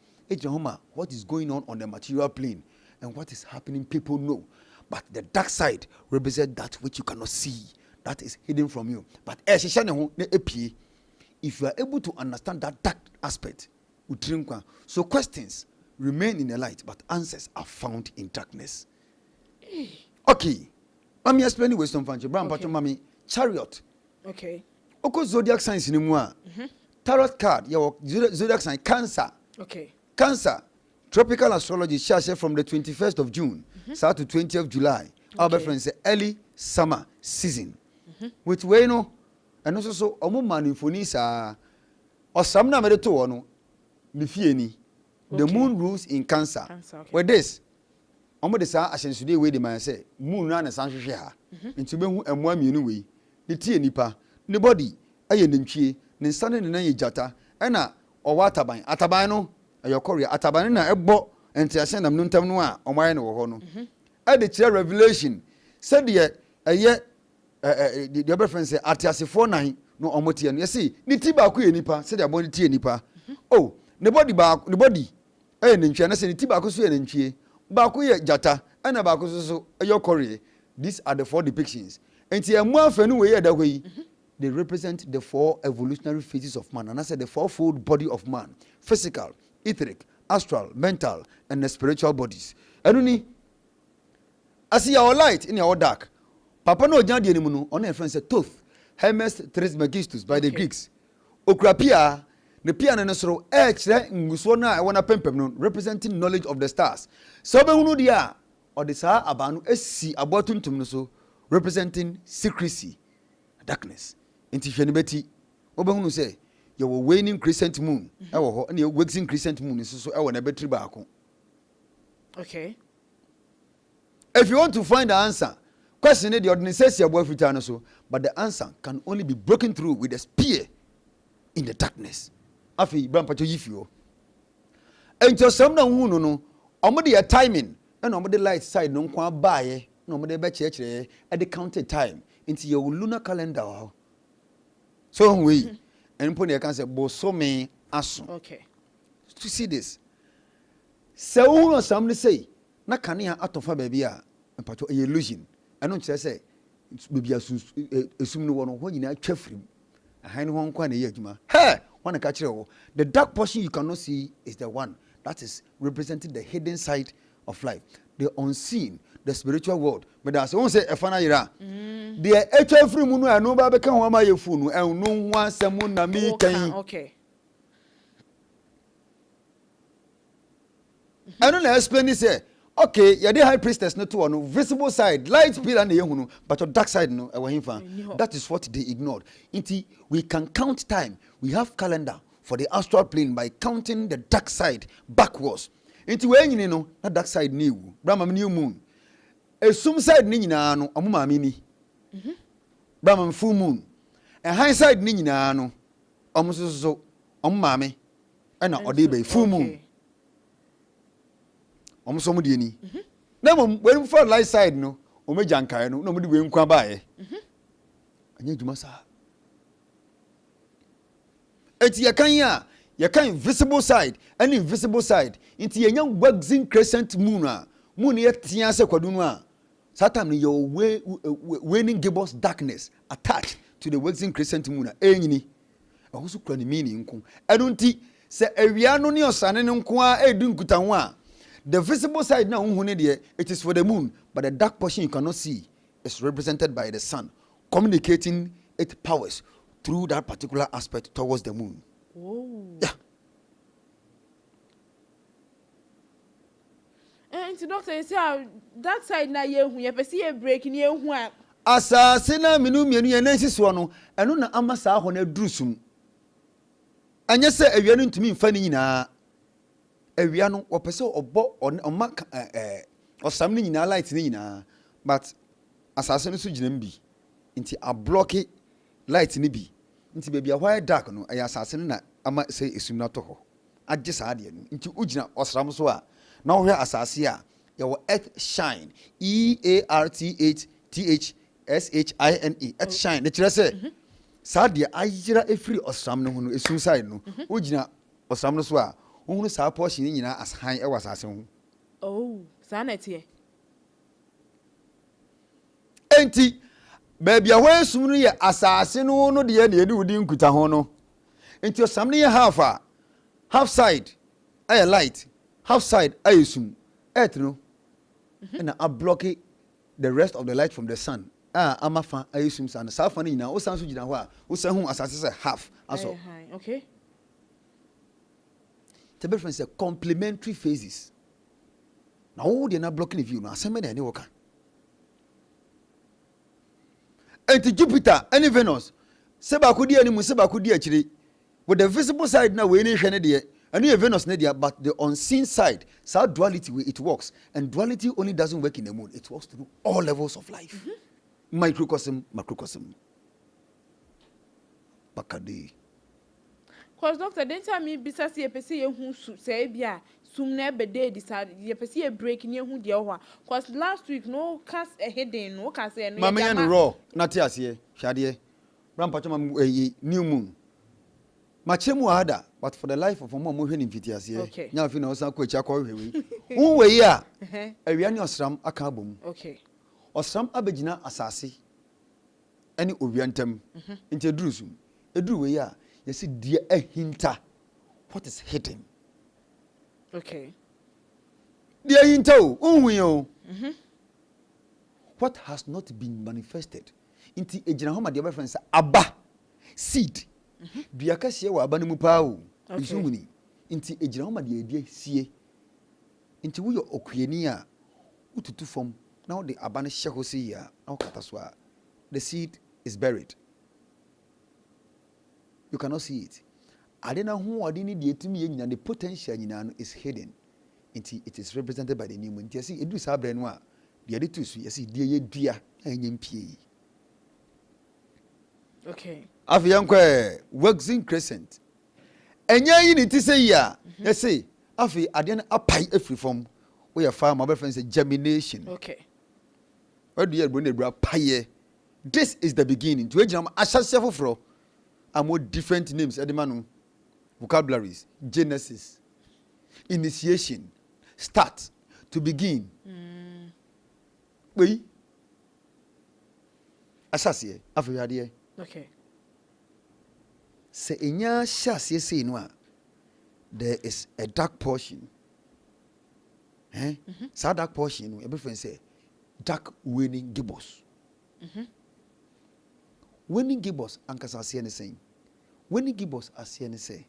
what is going on the material plane and what is happening, people know. But the dark side represents that which you cannot see, that is hidden from you. But if you are able to understand that dark aspect, so questions remain in the light, but answers are found in darkness. Okay, let me explain the wisdom from Brown Pacho Mami chariot. Okay. Oko zodiac signs in the tarot card, your zodiac sign Cancer. Okay. Cancer. Tropical astrology shares from the 21st of June start to 20th of July. Our friends say early summer season. Which way no, and also so omo manifonisa or some na mere to no ni the moon rules in Cancer. With this omo de sa ashensude we de man say moon na san hwehwe ha nti be hu emwa mienu we ne tie nipa ne body aye nantwie ne nsane ne nan ye jata na owa ataban no ayokore ataban na ebo enti ashen nam no ntam no a omo aye ne wo ho no e de kire revelation said the other friend say atiasefo nan no omo tie no yesi ne ti ba ko ye nipa said the body tie nipa oh ne body aye nantwie na se ne ti ba ko so ye nantwie Baku ye jata and baku so ayokore. These are the four depictions. And they represent the four evolutionary phases of man. And I said the fourfold body of man: physical, etheric, astral, mental, and the spiritual bodies. And only I see our light in our dark. Papa no jandi anymore. On a friend said Toth, Hermes Trismegistus by the Greeks. Okrapia. The piano no so ngusona I wanna pempem no representing knowledge of the stars. So be hunu dia or the sa abanu esi abotuntum no so representing secrecy, darkness. Inti hwene beti obe hunu say you were waning crescent moon. E wo ho na waxing crescent moon so e wo na betri baako. Okay. If you want to find the answer, question the ordinary says your boyfriend no so, but the answer can only be broken through with a spear in the darkness. Afi brampacho yifio ento sam na hu no omo de timing and omo de light side no kwa baaye no mo de be chechere e de counted time into your lunar calendar. So we and put your can say bosome aso. Okay. To see this. So who somebody say na kania atofa baby a mpacho e illusion. I don't say baby asum no wono ho nyina twafrim. Ahan ho nkwa na ye adwuma. Hey, wanna catch you. The dark portion you cannot see is the one that is representing the hidden side of life, the unseen, the spiritual world. But that's one say efana yira. The etwafrim no anu ba beka ho ma yefu no enu ho asem na mi kan. Okay. I don't explain this here. Okay, you're the high priestess no to no visible side, light pillar na yehunu, but your dark side no that is what they ignored. Inti we can count time. We have calendar for the astral plane by counting the dark side backwards. Inti we nyini no na dark side new. Brahma new moon. Esum side ni nyina no omo maami ni. Brahma full moon. And high side ni nyina no omo so omo maami. And na ode full moon. Omuso mu die ni na mom when for light side no o me jankae no na mo de we nkwa baaye anya djuma sa eti ye kan visible side and invisible side enti ye nya waxing crescent moon a moon ye tia se kwadu no a satam your waning gibbous darkness attached to the waxing crescent moon a enyini ho so kura ni meaning nko eno nti se awia no ne osane ne nko a edu nkuta ho a the visible side now, it is for the moon, but the dark portion you cannot see is represented by the sun, communicating its powers through that particular aspect towards the moon. Oh. Yeah. And doctor, you say that side now you see a break in your one. Asasina minu mienu ye nansi so no, eno na amasa ho na drusum. Anya se awia no ntumi mfa ni nyina. Awia no opese obo oma osam ni nyina light ni nyina, but asase no so ginam bi nti a block light ni bi nti baby a why dark no aya asase no na ama say esum na to ho agye sa ade no nti ugina osram so a na wo hwe asase a ye wo earth shine EARTHSHINE earth shine ne kire say sa de ayira efiri osram no ho no esum side no ugina osram no so a ohunu sa portion ni nyina ashan e wasase ho. Oh, sa na tie. Enti baby a we sum no ye asase no de ye na edi udi nkuta ho no. Enti osam ne ye half side ay light, half side ay sum. Earth no. And I block the rest of the light from the sun. Amafa ay sum san. Sa fa ni nyina o san so gina ho a o san hu asase se half aso. Okay. The difference is complementary phases. Now, they are not blocking the view. Now, some of them work. And Jupiter, any Venus, Seba could any Museba could actually with the visible side now, we ain't there, and you Venus nadia, but the unseen side, so duality it works, and duality only doesn't work in the moon. It works through all levels of life, microcosm, macrocosm. Bakadi. Cause doctor, then tell me because you pese who say bia sum na be dey decide you pese break near who dey ho. Cause last week no cast a hidden no cast no. Mama yan raw na ti ase hwade. Rampacho mam new moon. Ma chemu ada but for the life of mo hwe ni mfiti ase. Nya afi na osan ko echa ko hwe we. Won we a awia ni osram aka abom. Okay. Osram abegina asase. Ani owia ntam. Nte durusum. Eduru we a you see, dear a hinter. What is hidden? Okay. Dear hinter, what has not been manifested? Inti ejina homa dear friends abba seed. Biaka sie wa abanimu pao. Isumuni. Inti ejina homa dear sie. Inti wo yo okueni a ututu form. Now the abane shehosi ya. Now kataswa. The seed is buried. You cannot see it. I don't know who I didn't need to me and the potential is hidden. It is represented by the new moon. You see, it is our brain. The other two, you see, dear, and okay. Afiankwe waxing crescent. And you need to say, yeah, you see, Afi, I didn't apply every form where your farm, my friend said germination. Okay. What do you bring the paye? This is the beginning. To age, I'm a more different names. Edemanu, vocabularies, genesis, initiation, start, to begin. Oui. Asasiye, afiyadiye. Okay. Se enya shasiye say no, there is a dark portion. So dark portion, every friend say dark waning gibbous. Waning gibbous, ankasa asiye ne saying. Waning gibbous asiye ne say.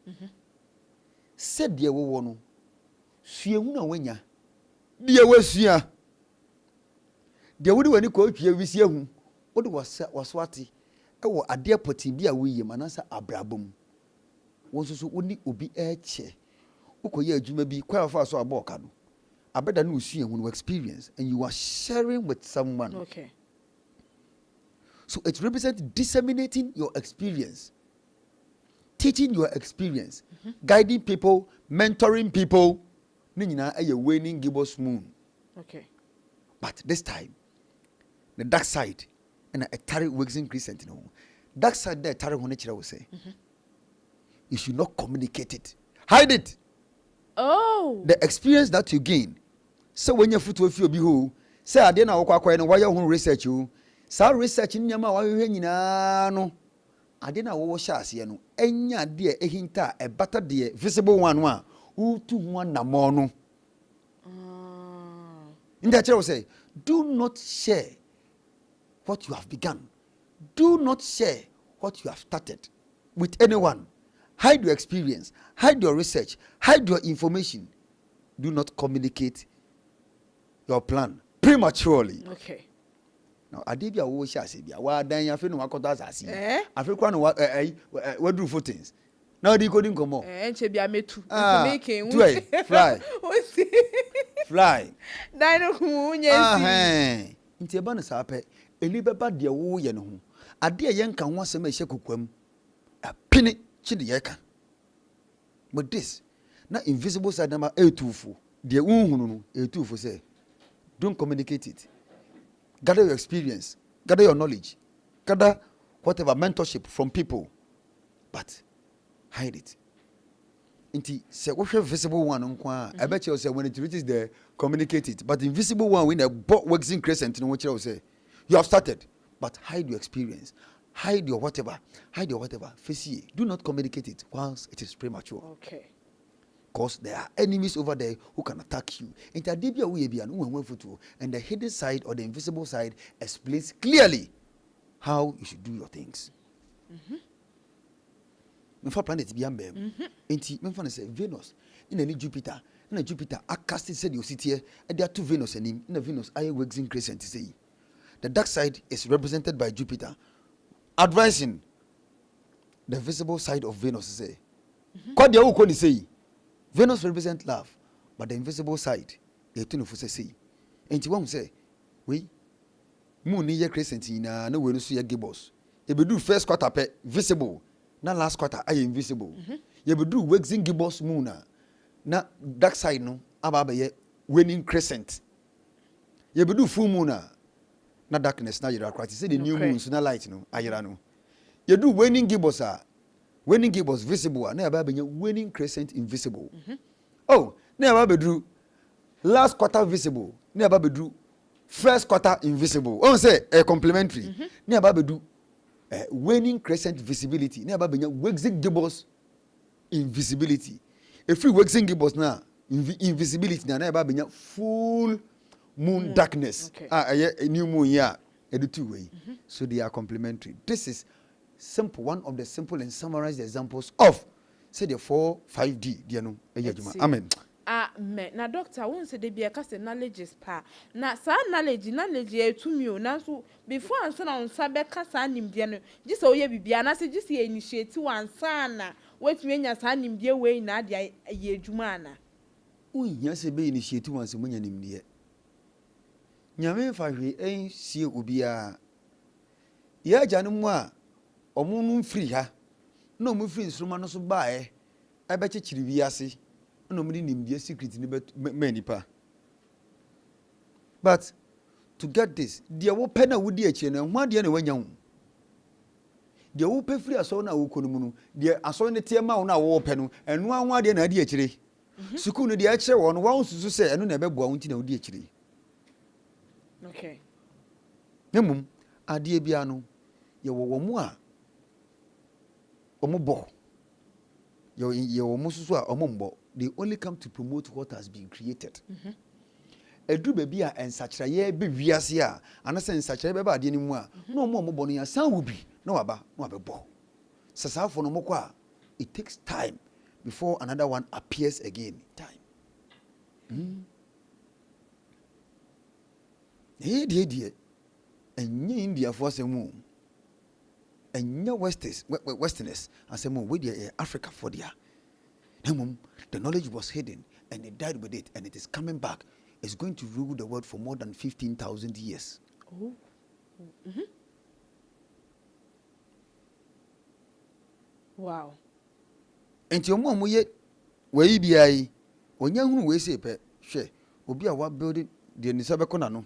Said dear wono, suye una wenya. Dear wesia. Dear would when you call you visia who. What was wati? Oh, a dear potty be a wee manasa abrabum. Once so only ubi air che. Uko ye jume be quite far so a bokano. I better know see when you experience and you are sharing with someone. Okay. So it represents disseminating your experience, teaching your experience, guiding people, mentoring people. Nina a waning gibbous moon. Okay. But this time, the dark side and a tarry waxing crescent. Dark side there, tarry nature will say. You should not communicate it. Hide it. Oh. The experience that you gain. So when your foot will feel behold, say I didn't know why your own research you. So research in Yama, why you no. I didn't know what shas yenu. Enya dear a hinta, a butter dear, visible one, who to one namono. In that I will say, do not share what you have begun. Do not share what you have started with anyone. Hide your experience, hide your research, hide your information. Do not communicate your plan prematurely. Okay. Now, I did your wish. I said, "Why then you feel no what does I see? I feel quite what do for things. Now they couldn't come more. Be a metu. Making fly, fly. Dino who Into a bonus ape. A liber bad dear woo yen. A dear young can once a make quem. A penny chili yaka. But this, not invisible side number A24. Dear wound, A24 say. Don't communicate it. Gather your experience, gather your knowledge, gather whatever mentorship from people, but hide it. Inti se wo visible one I bet you say when it reaches there, communicate it. But invisible one when a waxing crescent in what you say, you have started, but hide your experience, hide your whatever, face it. Do not communicate it once it is premature. Okay. Because there are enemies over there who can attack you. And the hidden side or the invisible side explains clearly how you should do your things. Planet be Venus in any Jupiter. In a Jupiter, I cast it said you sit here, and there are two Venus and in a Venus, I waxing crescent to say. The dark side is represented by Jupiter, advising the visible side of Venus say. Say. Venus represents love, but the invisible side, the tune of say. And you won't say, we moon near crescent in no way to see a gibbous. You will do first quarter visible, not last quarter, I invisible. You will do waxing gibbous moon, not dark side, no, ababa winning crescent. You will do full moon, not darkness, now you're right. You say the new moon, so not light, no, I you do winning gibbous. Winning gibbous visible, never be winning crescent invisible. Oh, never be drew last quarter visible, never be drew first quarter invisible. Oh, say a complementary, never be do winning crescent visibility, never be waxing gibbous invisibility. If we waxing gibbous now, invisibility, never be full moon darkness. A new moon, yeah, the two way. So they are complementary. This is simple, one of the simple and summarized examples of say the 4-5D. Amen. Amen. Now, doctor, won't say they be a cast knowledge is pa. Now, some knowledge to me. Now, so before I said on Sabeka Sanim Diano, just so ye be an answer, just ye initiate to one sana. What mean as Hanim dear way Nadia a ye Jumana? We yes, be initiate once a million in the Yame 5 ain't see Ubia. Ya Janumwa. Omunun free ha no mu free instruma no so bae I bet chiri wiase no mu nim die secret ni manipa but to get this. Dear wo pena wudi echi na ho ade na wanya hu. Dear wo pe free aso na wo kono mu no, dear aso ne tie ma wo na wo pe no, enu anwa ade na ade echire. Sukuu no dear echire wo no wa nsusu se enu na ebeboa wo nti na wodi echire. Okay. Nemum ade bia no ye wo mu a omo ye wo mu susu a omo mbo. They only come to promote what has been created. Edu baby a ensachiraye be wiase a anase ensachiraye be ba ade ni mu a no mo bo no ya san wo bi na waba na wabebo. Sasafo no moko a it takes time before another one appears again. Time. Die enye India for asemu enye westerners asemu we dey Africa for dia. The knowledge was hidden and they died with it, and it is coming back. It's going to rule the world for more than 15,000 years. Oh. Wow. And your mom yet we be I when young we say pe share obi a wa building the nisabe kona no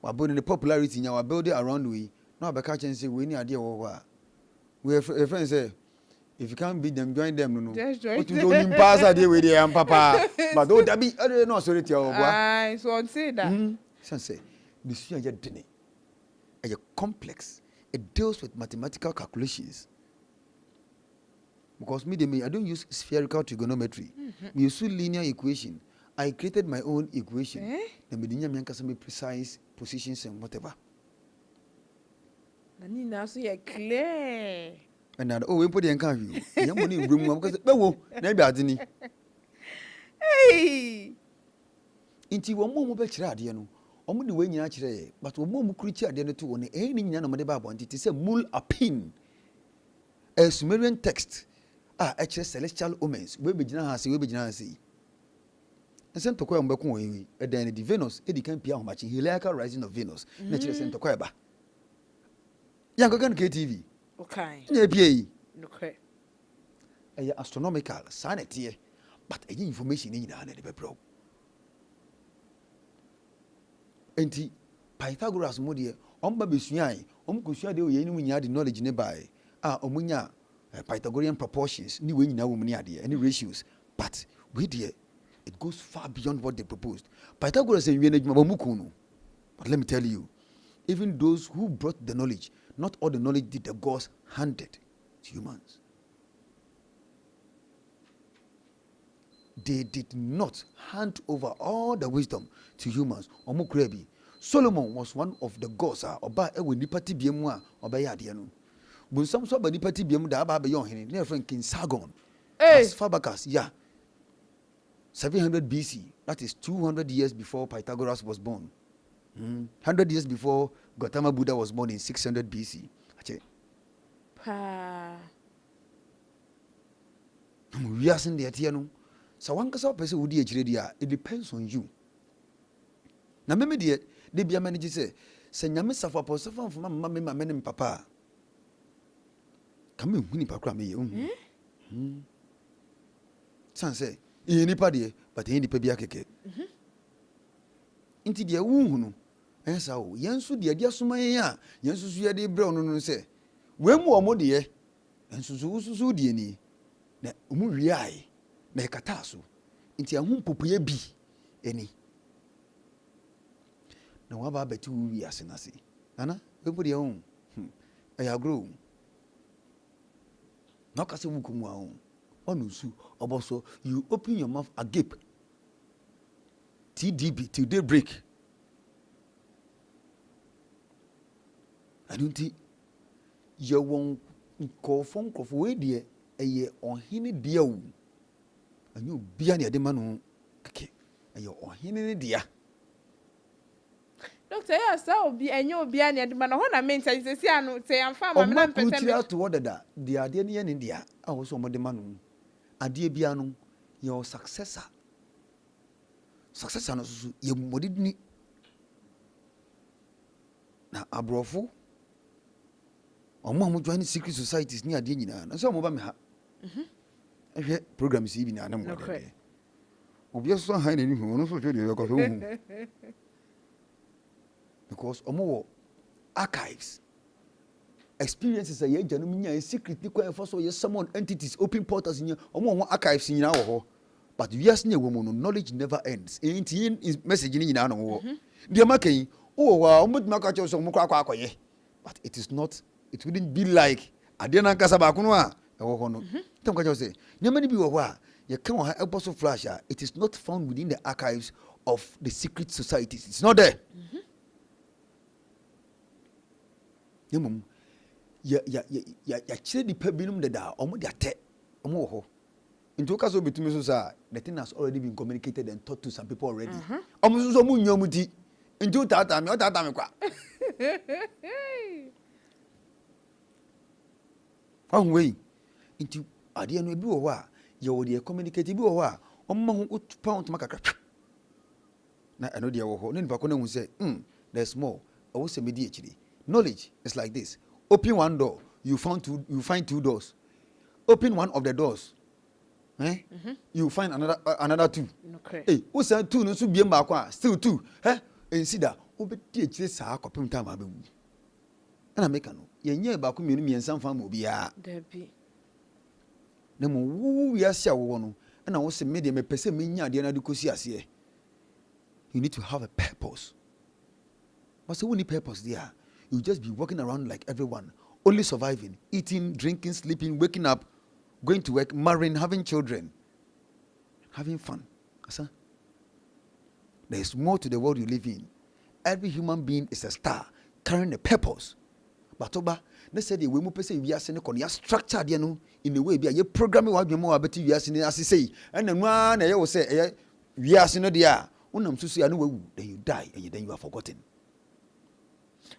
wa building the popularity nya wa building around we no be catch and say we ni ade wo we friends say if you can't beat them, join them. No. Just join them. You don't pass a day with them, Papa. But don't that be? I don't know. Sorry, tell you. So I say that. Say, this is a complex. It deals with mathematical calculations. Because I don't use spherical trigonometry. We use linear equation. I created my own equation. The medium can precise positions and whatever. And now so you're clear. And now, we put the encounter. You money room because maybe I didn't. Hey! Inti wo mo be kire ade no. Omo de we nyina kire, but wo mo kuri ade no to wo ne ni nyina no de Bible nti say mul apin. A Sumerian text. Kire celestial omens. We be gina ha se we be gina ha se. Ense ntokwa mo be ko wi. Edan the Venus e di kan pia ho machi heliacal rising of Venus. Na kire se ntokwa eba. Yanko kan KTV. Okay. Okay. Astronomical, sanity, but any information in the bro. Enti Pythagoras modie, Besuai, Kusha de Yenu the knowledge nearby. Omunya Pythagorean proportions, new winning a woman idea, any ratios, but we dear, it goes far beyond what they proposed. Pythagoras and Mamukuno. But let me tell you, even those who brought the knowledge, not all the knowledge did the gods handed to humans. They did not hand over all the wisdom to humans. Omukrebi. Solomon was one of the gods. Oba ewe nipati biemwa oba ya dienu. Bunsam so ba nipati biemu da aba be yon hene. Ne friend King Sargon. As Fabricus, 700 BC. That is 200 years before Pythagoras was born. 100 years before Gautama Buddha was born in 600 BC. We are in the Atiano. So one case of person who it depends on you. Now, maybe they be a manager say, Yamisa for Posafan from Mamma, my men and papa. Come in, Winnie Pacrami. Son say, anybody, but any Pabiake. Into the wound. And so, Yansu, the idea Sumaya, Yansu, the brown, say, when more modi, and Susu, Diani, na Umuriai, na Katasu, into a home pupuye be any. No, about betu we as nasi. Anna, everybody own. I agree. No Casawukum, Onusu, Oboso, you open your mouth agape. TDB till daybreak. I don't think you won't call phone of way dear a year on hini dear. And you be any other man. Okay, and you're on hini dear. Doctor, so be and you'll be any other man. I mean, say, I'm far. I'm not put out to order that. The idea in India, I was on the man. A dear piano, your successor. Successor, you modidn't. Now, a brofo. Omo join secret societies near Dina, and some of them have programs even. I don't know. Obviously, hiding who also tell you because omo archives experiences a ye janum nya secret ni kwa for so ye summon entities open portals nya omo archives nyina wo ho but we are seeing woman knowledge never ends in message ni nyina no wo de makan oh wa omo tuma ka che so mo kwa akoye but it is not, it wouldn't be like ade na nkasa ba kuno a e wo ho no tem ka che say nyama ni bi wo ho a ye kan wo ha eboso flash a it is not found within the archives of the secret societies. It's not there. Yemum ya chire di pebinum de da omo de ate omo wo ho into kaso betumi so sa the thing has already been communicated and taught to some people already omo so mu nyom ti into tata me kwa way into ade no bi wo ho a ye wo de communicate bi wo ho a omo ho pound makakra na eno de wo ho ne nipa ko na hu say there's more I will say medi echiri. Knowledge is like this. Open one door, you find two doors. Open one of the doors, you find another two. Okay. Hey, who said two? No, so be still two. And see that. Obe teach this sa kopim time abe. And I make no. Yenye ba ko mienu miensan fa mo bia. Debi. Na mo wu ya sia wo no. Na wo se me de me pese me nya de na de kosi ase. You need to have a purpose. But so any purpose there, you just be walking around like everyone, only surviving, eating, drinking, sleeping, waking up, going to work, marrying, having children, having fun. There is more to the world you live in. Every human being is a star, carrying a purpose. But Oba, let's say we must say we are saying we are structured, in a way we are programming what we more about we are saying as say, and then one I will say we are saying there. Then you die and then you are forgotten.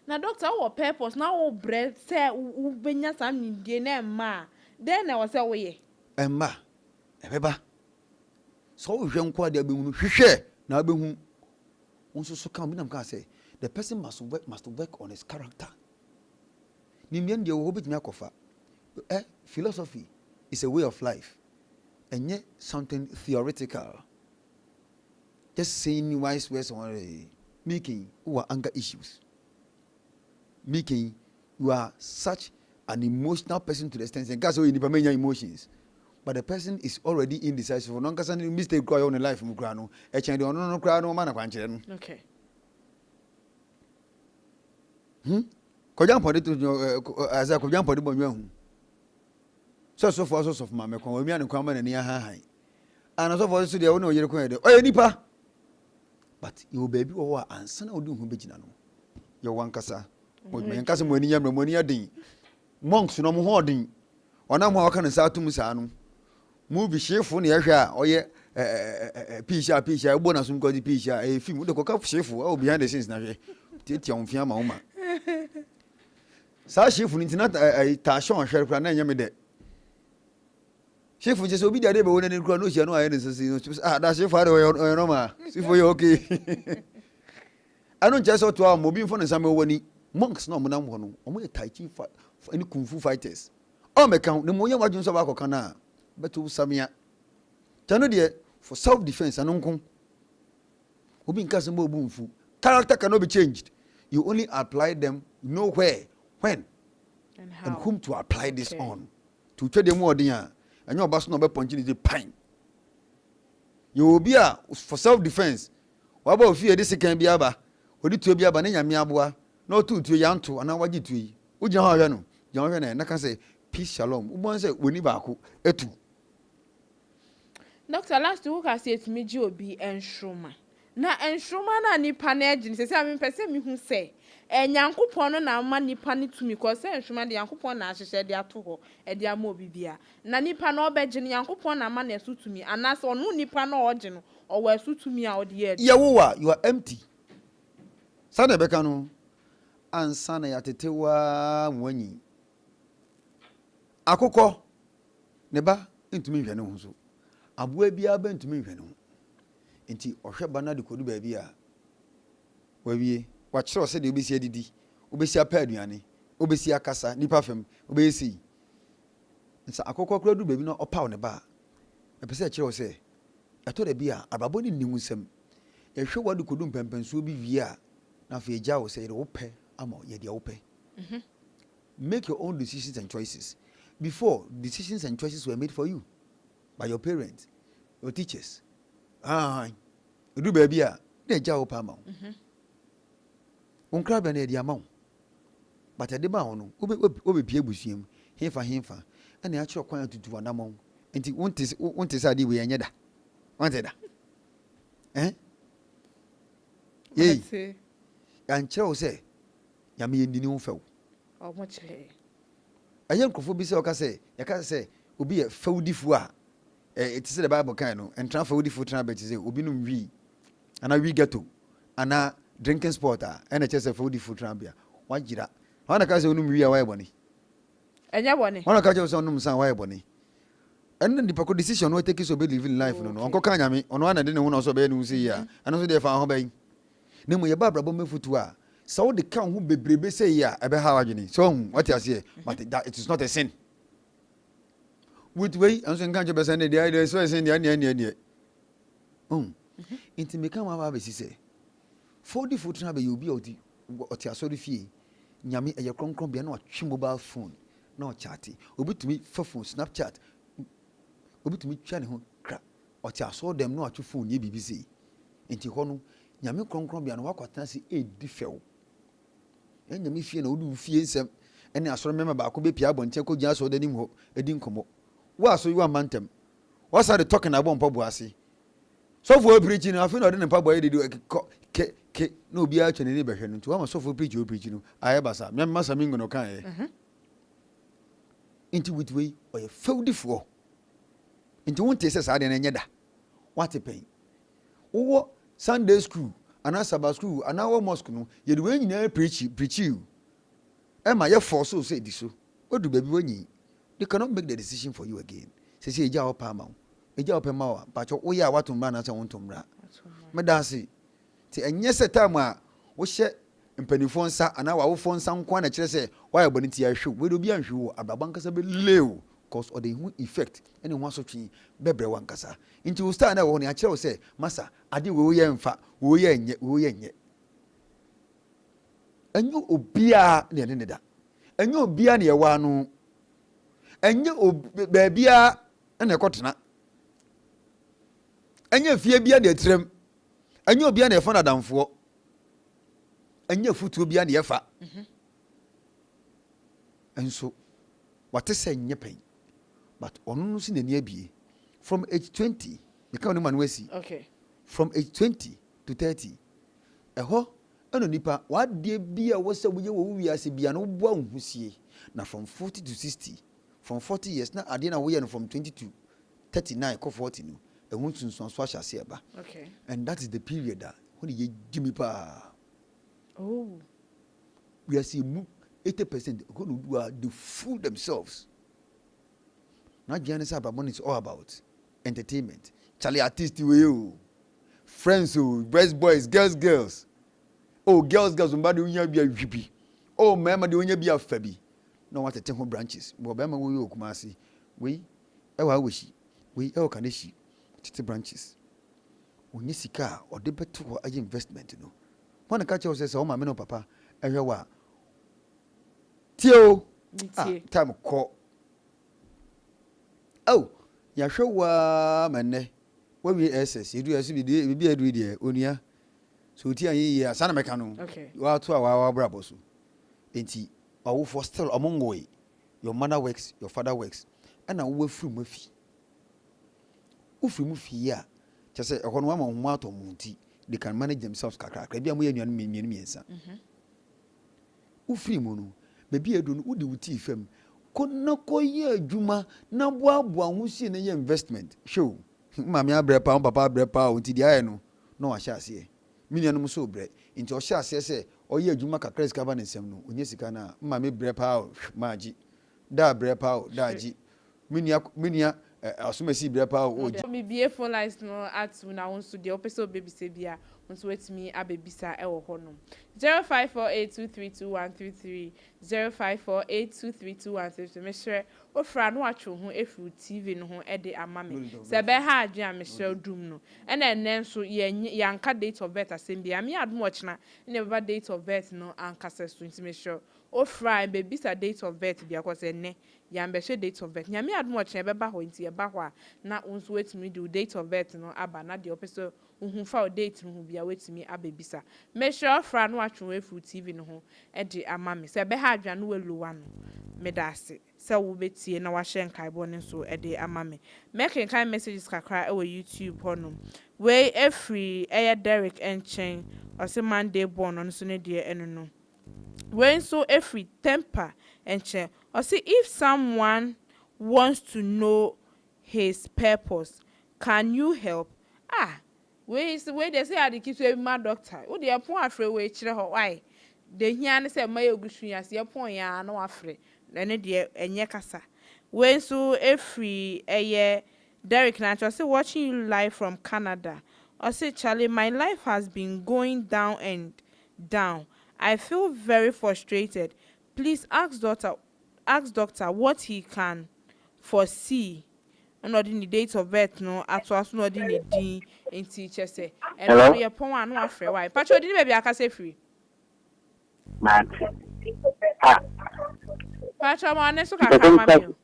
Now, doctor, our purpose now, our bread say, "Ubenya some dinner ma." Then I was away. Emma, Eba. So we don't quite share. Now, be who so come in and say the person must work on his character. Nimian de obit mekofa. Philosophy is a way of life, and yet something theoretical. Just saying wise words on making who are anger issues. Making you are such an emotional person to the extent and that's why you need emotions. But the person is already indecisive. No can mistake cry on life from grano. A change no cry no man. Okay. Kojam podi to as I kojam podi bon so for source of mama kon we and kwama na nia han. And so for so dey no yere kon dey. Oye nipa. But you baby wo ansa na odu hu begina no. Yo wankasa. Menkasa mo ani yamra mo ani adin. Monks no mo ho odin. Ona mo aka ne sa atum sa no. Mu bi shefu ne yehwe a oye pisha egbo na sum ko di pisha film de ko ka shefu o behind the scenes na hwe. Tete onfia ma homa. Sa shefu ni tina ta shon hwere kra na nyame de. Shefu je so bi de be wona ne kra no hia no aye ne sisi no. Da shefu are o no ma. Shefu you okay. I don't just to am obi mfo ne same woni. Monks no monam ho no omo tai chi any kung fu fighters o me kan ne mo nya wadun so ba kokan na beto samia tano de for self defense anonkon obi nka se mo obu mfu character cannot be changed. You only apply them nowhere when and whom to apply this on to twa dem odin a enyo obaso no be punch ni pan you will be for self defense wa ba ofie de sekan bi aba odi tuo bi aba ne nyame aboa no tu yanto ana wagi tu yi ugina ho ahwe no jan hwe na ka say peace shalom ubon say woni ba ko etu. Doctor, last week I said to me obi enshuma na enshuma na nipa na agin say am pese mi hu say enyankopon no na ama nipa ni tumi ko say enshuma de yankopon na ahyehye de ato ho e de ama obi bia na nipa na obegye ne yankopon na ama na esu tumi anase onu nipa na ogye no owo esu tumi a ode ye yewowa you are empty sana beka no ansa na yatetewa mwanyi akụkọ ne ba ntumi hwe ne ho so aboa bia ba ntumi hwe ne ho enti ohwe ba na de kodu ba bia wawie wa kire se de obesi adidi obesi apa aduane obesi akasa nipa fam obesi nsa akụkọ kura du ba bi na opa ne ba epese kire se eto de bia ababo ni nimu sem yehwe wa de kodu mpempenso bi wie a na fe ja wo say wo pɛ ama ye de wo pɛ. Make your own decisions and choices. Before, decisions and choices were made for you by your parents, your teachers. You do baby na ja wo pa ama. Unkra be na de ama. But ade ba ho no, obe pie busuam. Hemfa. Na ya kire kwan tutu anamon. Enti wonte sa de we enye da. Wonte da. Yei. Yan kire wo say ya me yendini wo few. Omo kire. Ayen krofo bi say o ka say, ya ka say obi ye fewdifu a it is the Bible kind no, and transfer fewdifu tran be say obi no wi. Ana wi ghetto. Ana drinking sport and a chese fewdifu tran bia. Wajira. Wana ka say onum wi a wa eboni. Enya boni. Wana ka say onum san wa eboni. And then the pako decision we take so be living life no. Onko ka nyame, ono ana de ne ho no so be no say ya. Ano so dey fa ho be. Ne mo ye ba brabo mefutu a. So the can who bebrebe say ya ebe ha wadwene. So what you say, but that it is not a sin. With way and so can be say the idea so sin the Inti me kan wa ba say. For the foot na be you be oti asori fie. Nyame eye kronkron bia na watwe mobile phone na o chat. Obitumi fa phone Snapchat. Obitumi twa ne ho kra. Oti aso dem na watwe phone ye BBC. Inti ho no nyame kronkron bia na wakwatana se edi few. Nyame fie na odu fie nsem ene asoro mema ba ko be pia bonte ko gya so danim ho edi nkomo. Wa so you amantem. What's the talking about mpabu ase? So for preaching na afi na ode ne mpabu ye dey ke no obi a twene ne behwe no nti wa ma so for preach no aye basa me masa mi ngono kan e. Inti with way or ye feudifo. Inti wonte se sa de na nyeda. What pain? Wo Sunday school, ana Sabbath school, ana wo mosque no, ye de we nyina preach you. E ma ye force so say di so. Odu baby wanyi. They cannot make the decision for you again. Say eja opa ma wo. Eja opa ma wa, ba cho wo ya watumba na se wontumra. Me da se ti enye se time a wo hye mpanifo nsa ana wa wo fo nsa nko na kire se wa ya boni ti ya hwe. We do bi anhwe wo, ababan kasa be lew. Cause or the effect any one so twi bebre wankasa nti wo star na wo ne a kire wo say masa ade wo ye mfa wo ye nye enyo obia ne ne da enyo obia ne ye wa no enye baabia na ekotena enye fie bia na etrem enye obia na efa na damfo enye futu obia na efa enso what is say nye pen. But onu si nani abie from age 20 you can man we see okay from age 20 to 30 eho eno nipa wa de bia wo se wo ye wo wi ase bia no bo anhusie na from 40 to 60 from 40 years na ade na wo ye no from 20 to 39 ko 40 no ehun sunsun so ahya se eba okay and that is the period that when ye gimi pa we are seeing 80% go do the fool themselves. Now Giannis Abamon is all about entertainment. Charlie artist you, friends best boys, girls. Oh, girls, somebody unya be a jippy. Oh, mama the unya be a fabi. No what 10 branches. Bobama we kumasi. We ewa wishi. We ewa kaneshi. 30 branches. Unya sika or de beto a investment no. One catch us says, oh my no papa. Ewa. Tio time call. Oh, ya show manne. When we SS, you do as be a dream, Unia. So, Tia, Sana Mecano. Okay. You are 2 hours brabosu. Enti, or for still among way. Your mother works, your father works, and I will free Muffy. Ufri Muffy, ya. Just say, a one woman, Mato Munti, they can manage themselves. Crack, maybe I'm wearing your means. Ufri Mono, maybe I don't would do tea fem. Kono koye adwuma na boaboa ho sie na ye investment show mama abrepa papa abrepa onti dia no no wa hya ase minianum so bre nti o hya ase se oye adwuma kakra sika ba nsem no onye sika na mama brepa maji da brepa daji minia asomasi bia pa o me be phone lines no at na wonso de opeso baby se bia wonso wetimi abebisa e wo hono 0548232133 0548232133 me hwere ofra no atwo ho efu TV no ho e de ama me se be ha adwe a me hwere dum no e na enne nso yanka date of birth asem bia me adom ochna ne beba date of birth no anka seso ntime hwere ofra bebisa date of birth bia ko se ne yambehwe date of birth nyame adom ochna beba ho nti eba ho a na wonso wetimi do date of birth no aba na de opeso uhun fa o date no bia wetimi abebisa me sure fra no atwo efu TV no ho e de ama me se be ha adwa no weluwa no me da ase se wo betie na wa hye nkaibo ne so e de ama me making kind messages kakra e wo YouTube hono we every Derek enchen o se Monday born on so ne de eno no when so every temper enchen o se if someone wants to know his purpose, can you help? We they say I keep saying my doctor. What the point afraid we chire ho why? The hian say my ogusu ya se point ya no afre. Ene de enye kasa. When so every Derek Nacho say watching you live from Canada. I say Charlie, my life has been going down and down. I feel very frustrated. Please ask doctor what he can foresee. No the date of birth no atwas no the din enti che se e no ye pon anu afre why pacho di baby aka se free man pacho ma ne so ka ka ma mi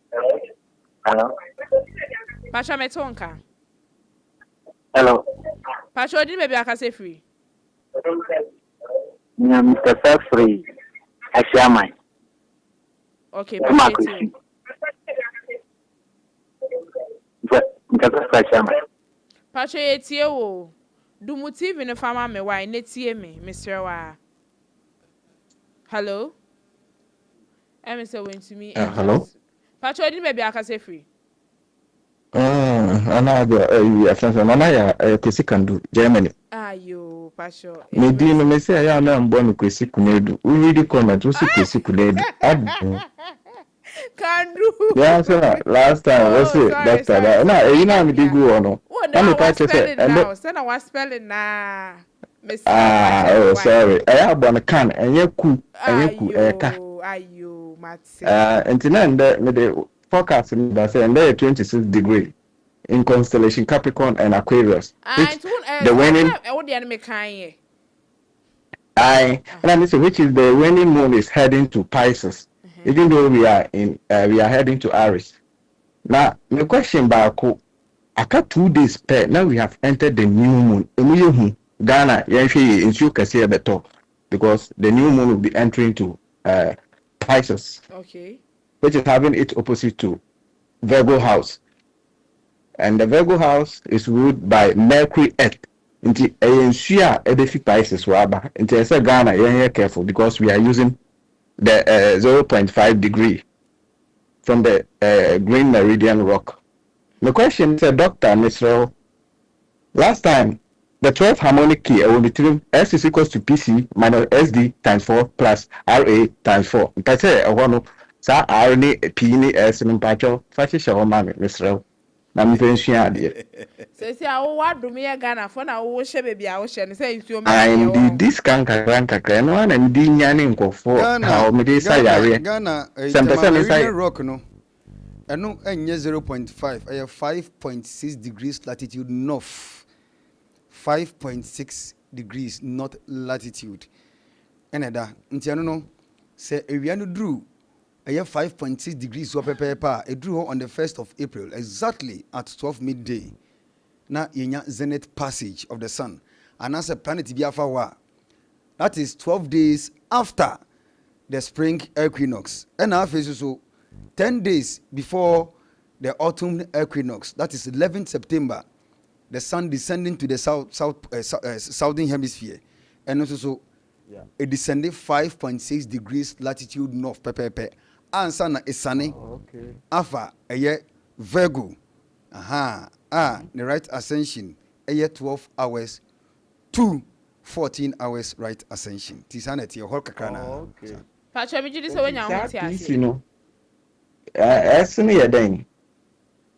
hello pacho me tonka hello pacho di baby aka se free Mr. Free Ashamai okay pacho Pacho etie wo dumu TV no fama me why na tie me Mr. Wa hello em say when to me hello Pacho di baby aka say free ana do asansa na ya kwesi kandu Germany ayo Pacho me di no me say ya na mbo no kwesi kunedu we read comment we see kwesi kunedu Kandu. Yeah, so last time was it doctor na you know me dig go no na me patch say now say na was spelling na sorry I have one can enye ku ka ayo matse entina me the forecast me that say 26 degree in constellation Capricorn and Aquarius the winning what the enemy kan which is the winning moon is heading to Pisces. Even though we are heading to Aries. Now, the question back, after 2 days per now we have entered the new moon. Ghana, because the new moon will be entering to Pisces. Okay. Which is having its opposite to Virgo house. And the Virgo house is ruled by Mercury Earth. Into Pisces, into Ghana, you're careful because we are using the 0.5 degree from the green meridian rock. The question is, Dr. Mr. Last time, the 12th harmonic key will be S is equals to PC minus SD times 4 plus RA times 4. If I say, I want to RNA, P, S, and Pacho, Fashion Woman, Mr. I'm very sure. Say, I want to me a Ghana for now. What shall be our share? Say, if you I'm this canker one and Dinyan for how me say Ghana, rock no. And no, 0.5, 5.6 degrees latitude north, 5.6 degrees north latitude. And that, no, say, if you drew. 5.6 degrees it drew on the 1st of April, exactly at 12 midday. Now, yenya zenith passage of the sun. And as a planet biafa that is 12 days after the spring equinox. And now, so 10 days before the autumn equinox, that is 11th September, the sun descending to the southern hemisphere. And also, it descended 5.6 degrees latitude north. Answer na isane afa Virgo the right ascension 12 hours to 14 hours right ascension tisaneti hol kakrana pacho mi jidi se wenya ho ti ase no esene ye den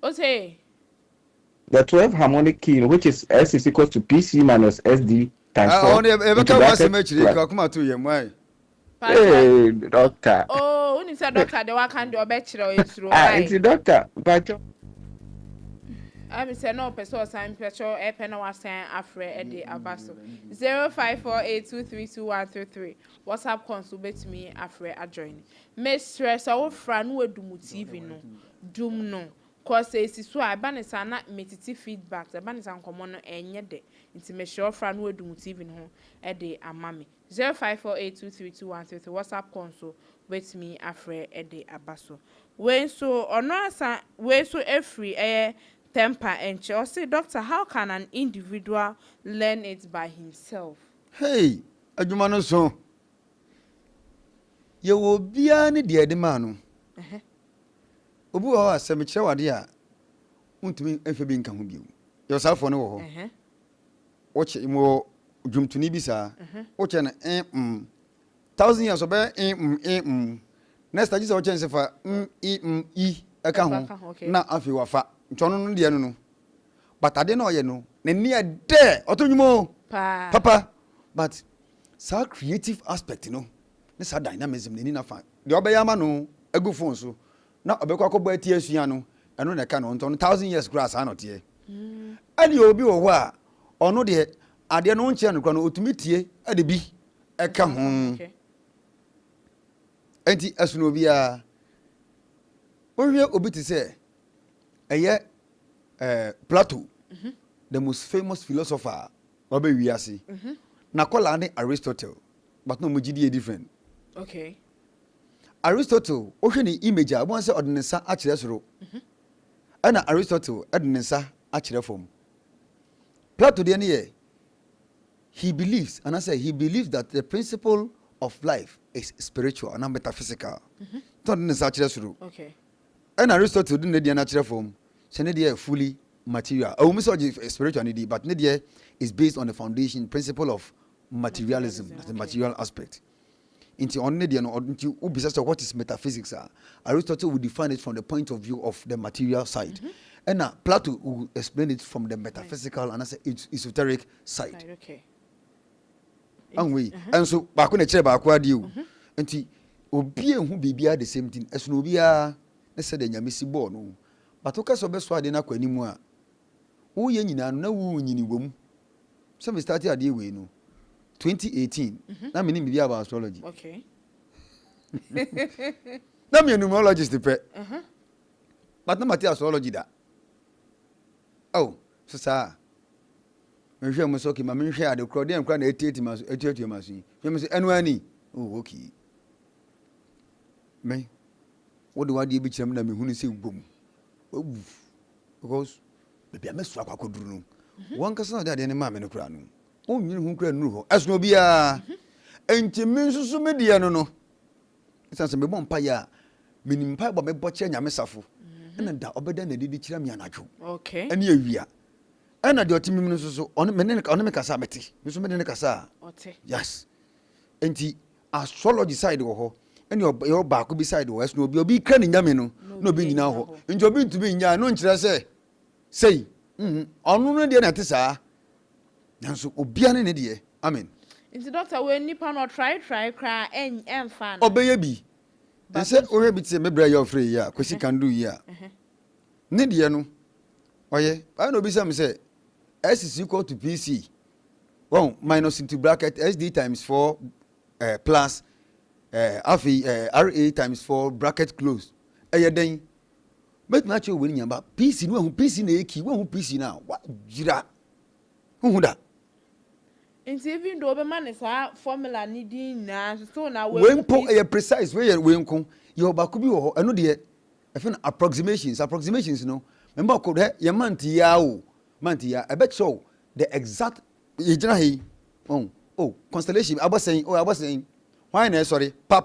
Okay. The 12 harmonic key, which is S is equals to PC minus SD times 4. On the was a match, come to you, why? Hey, doctor. Oh, when you said doctor, the one can do a bachelor is through. It's a doctor, but I'm saying no person sign petrol a pen was saying after a day abaso 0548232133 WhatsApp consult me after a join. Miss stress our friend who do TV no doom no cause it's so I ban is not metiti feedback the ban is uncommon no enye de nti me sure friend who do TV no a day amami 0548232133 WhatsApp consult with me after a day abaso when so or no when so every temper and say, doctor, how can an individual learn it by himself? Hey, adwuma so. Ye wo bia ne de ade ma no. Obu ho asem kire wade a untumi enfe bi nka ho bi. Yo safo ne wo ho. Wo che mo dwumtuni bi sa. Wo che na 1000 years obe next time say wo che nsefa i aka ho na afi wafa. Nchono no de no but ade na oye no na ni ade otonyumo papa but sa creative aspect no ne sa dynamism ni na fa de obeyama no agu phone so na obekwa kobo ati asua no eno na ka no ntono 1000 years grass anote ani obi wo a ono de ade no nche no kwa no otumi tie ade bi eka ho enti asuno obi a ohwe obi ti se Plato, the most famous philosopher, Obe Wiasi. Na kola ne Aristotle, but no mujidi different. Okay. Aristotle, osheni image a say ordinansa achire soro. Ana Aristotle ordinansa achire fom. Plato de ne he believes, and I say he believes that the principle of life is spiritual and metaphysical. Ordinansa achire soro. Okay. And Aristotle didn't de natural form. So ne fully material. Oh, spiritual need, but ne is based on the foundation principle of materialism, that's the material aspect. Into on ne no into what is metaphysics. Aristotle would define it from the point of view of the material side. And now Plato will explain it from the metaphysical and esoteric side. Okay. And so back when the chair back where you and obi who be the same thing as no be a said nyamisi bo no. But oka so beso ade na kwanimu a wo ye nyina no na wo nyini wom so me start ade we no 2018 na me ni bi about astrology. Okay. Na me numerologist pe but na mate astrology da oh so sa me hwe mo so ki ma me hwe ade kro de nkra na etieti maso hwe me so enu ani oh okay me wo de wade bi kirem na me hunu se gbom because maybe I mess up a codru. One person that any mamma no crown. Oh, you who can know as no be a intimensu so media no. It's as a bompire, meaning pipe by butcher and yamesafo. And that obedient did chiram yanacho. Okay. And ye, and I do so on Menecasa Sameti, Miss Menecasa. Yes. And the astrology side of her. And your back will be sideways, no be cunning yamino, no being now. And you're going to be in ya, no say, on no dear Natissa. And so, Obian in idea. Amen. It's the doctor when Nippon or try, cry, and fan. Obey a bee. I said, or rabbits, a mebra your free, ya, because he can do ya. Nidiano. Oh, yeah, I know be some say S is equal to PC. Well, minus into bracket SD times 4 plus. RA times 4 bracket close. Then, but not you winning about PC. No, PC na key. One PC now. What jira? Who that? And even though the man is a formula needing now, so now when po a precise way when come your bakubi or I know the I found approximations. No, remember could have your mantia. I bet so the exact. Oh, constellation. I was saying. Why na sorry pa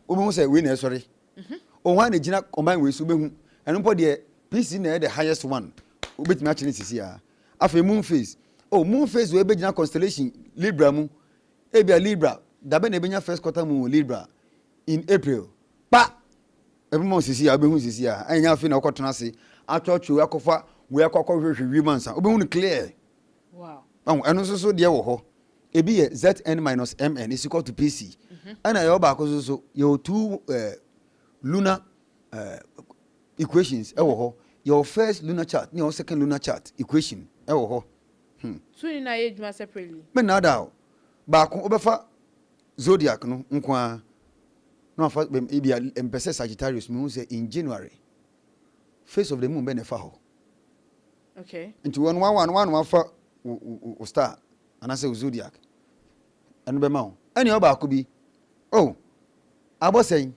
omo say we na sorry why na gina combine we so behu eno de PC na the highest one obetimi a chene sisi a afa moon phase we be gina constellation Libra mu e bia Libra da be na be nya first quarter moon Libra in April pa every month sisi a obehu sisi a anya afi na okotena se atwatwo akofa we akokọ hwehwe mansa obehu clear. Wow. Eno so de wo ho ebi ye zn minus mn is equal to pc ana yo ba ko so your two lunar equations wo ho your first lunar chart your second lunar chart equation wo ho so ni na age ma separately me na da ba ko obefa zodiac no nko no fa ebi empese Sagittarius me say in January face of the moon be ne fa ho. Okay. Into one fa o star and I say zodiac and be ma any oba ko bi oh abosen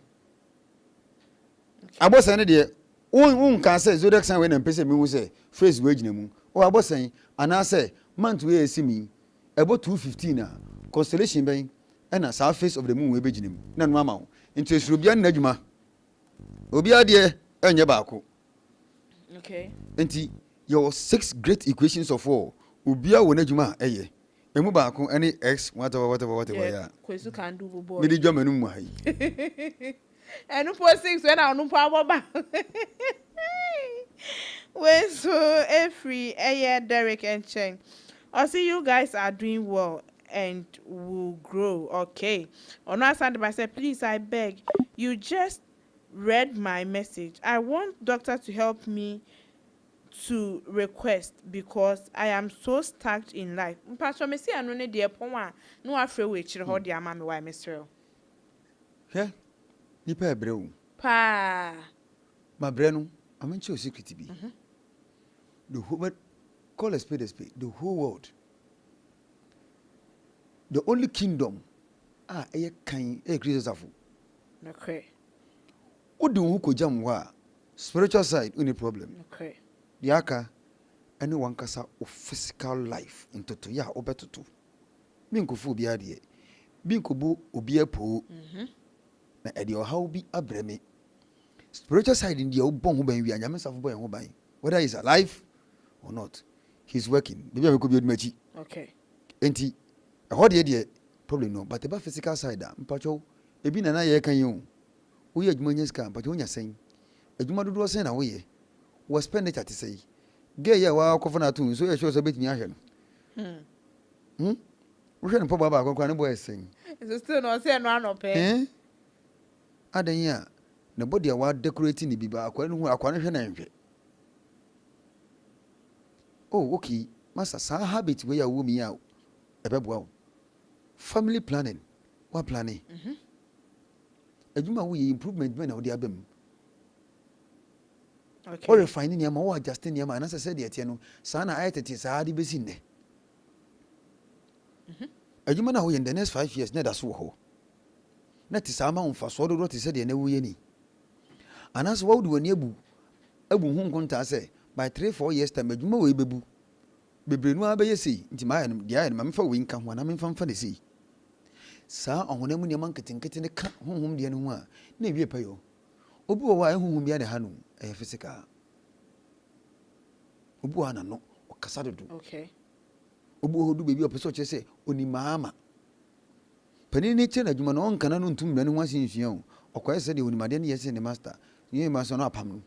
de un kan say zodiac sign we na pese me hu say face we gina mu o abosen and I say month we esi mi about 215 na constellation ben and a surface of the moon we be gina mu na no ama into esuro bia na adwuma obi ade enye ba ko. Okay. Enti your 6 great equations of all ubia wona djuma eye emu ba ko any x whatever yeah kwesu can do boy me di djuma nu mu hayi enu po 6 when I no po aboba when so every Derek and Cheng I see you guys are doing well and will grow. Okay, on our side I said please I beg you just read my message. I want doctor to help me to request because I am so stuck in life. Pastor me see anu ne de pon a no afre we chire ho de ama me why Mr. he ni pa ebrewu Pa ma bre no amenche o secret bi the whole call a spade, the whole world, the only kingdom eye kan Christ afu okay odi hu ko jam wa spiritual side any problem okay yaka any one kasa of physical life into to ya obetoto bi nkofu obi ade bi nkobu obi apo na ede o how bi abreme spiritual side in the obon ho ban wi anyame safo boy ho ban whether he's alive or not he's working maybe we could be odmachi okay enti e ho de problem no but about physical side mpacho ebi na ye kan yin wo ye adwuma nyeska mpacho nya sen adwuma dodo sen na wo ye wo spend it at say gay ya wa ko fana tun so ye sure so betimi ahwe no wo hwe no po baba akwa ne boy sen so still no say no anope adan ya na body wa decorate ni biba akwa ne hu akwa ne hwe na nhwe oh okay masa sa habit we ya wo mi ya ebeboa family planning what planning adwuma wo ye improvement be na wo de abem okay or refine ni ama wo adjust ni ama na se de etie no sa na ayetete sa ade besi nne adwuma na wo ye in the next 5 years na da so ho na ti sa ma umfa so do ti se de na wo ye ni anas wo de wani abu hu nkonta se by 3-4 years time adwuma wo bebu bebrenu abaye sei nti ma ya no dia ma mefa we nka ho na memfa mfa de sei sa ohonam ni man ketenkete ne ka honhom de no ho a na ewie pa yo obi wo wa honhom bia ne ha no e physical obi wa na no o kasa dodo okay obi ho du bebi o pese o chese oni maama pani ni che na djuma no nka na no ntum na ne ho asinsuan o okoye se de oni made ne yese ne master ni ma so no apam no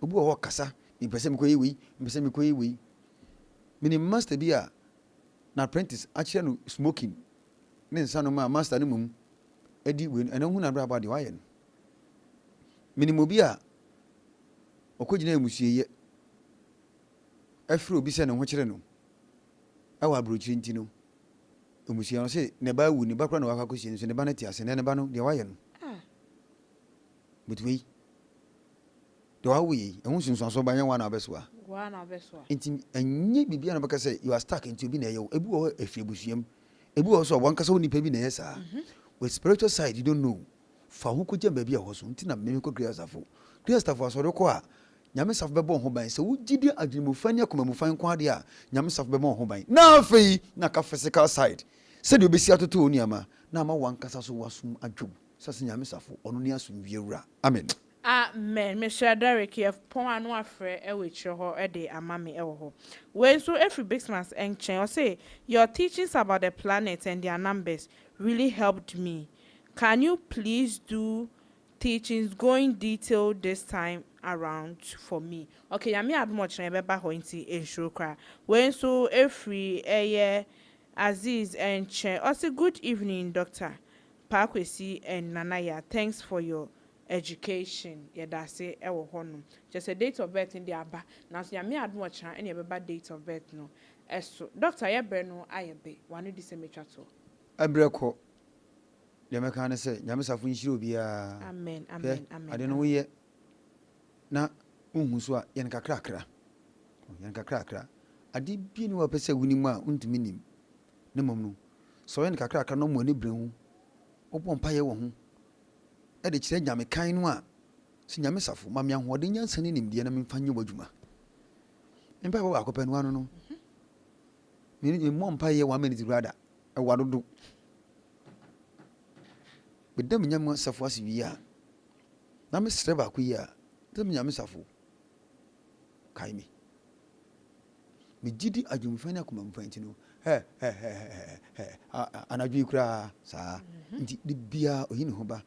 obi wo kasa ni pese me koyi wi pese me koyi wi mini master bia na apprentice akire no smoking ne nsa no ma master ne mum edi we ena hu na bra ba de wa ye no mini mo bia okogina emusieye afro bi se ne ho kire no awa brochi nti no emusiye no se ne ba wu ni ba kra na wa ka kosi so ne ba na ti ase ne ba no de wa ye no but we do wa wi ehun sunsun so ba yan wa na besoa inti enye bibia na baka say you are stuck into bi na ye ebu o efiebusuam ebu o so wanka so nipa bi na ye sa with spiritual side you don't know fa hu ko jamba bi a ho so nti na me ko kriasafo so do ko a nyame safo bebo ho ban se wo gidi adwumufan ne akomamufan ko ade a nyame safo bebo ho ban na afei na ka physical side se de obesi atoto oni ama na ma wanka so wasum adwo sase nyame safo ono ne asum wiewura amen. Amen. Mr. Derek, you have pon anu afre e we chire ho e de amame e wo ho. When so every big man's enchen or say your teachings about the planets and their numbers really helped me. Can you please do teachings going detailed this time around for me. Okay, yami had much na beba ho nti ensure kra. When so every Aziz and Che. Also, good evening, Doctor Parkwesi and Nanaya. Thanks for your education. Yeah, that's it. Ewo honum. Just a date of birth in the aba. Now, so yami had much na any beba date of birth no. Eso, Doctor Yebreno Ayabe. One December chato. Abreko. Yamaka ne say nyamesa fu nshiro bia. Amen. Amen. Amen. Ade no ye na unhu so a yen kakrakra. Yen kakrakra. Ade bi ni wa pese wunimu a untimi nim. Ne mom no. So yen kakrakra no mo ne brehu. Obo mpaye wo ho. E de kire nyame kan no a si nyamesa fu ma mia hoode nyansane nim de na memfa nye wadwuma. Mpa ba akopanu anu no. Mi mo mpaye 1 minute brother. E wadodo. Bedam nyam safo asibi a na me sere ba ko yi a dem nyam safo kai me gidi adwumfa na kuma mfa ntino anadwi kura sa nti de bia oyi ne ho ba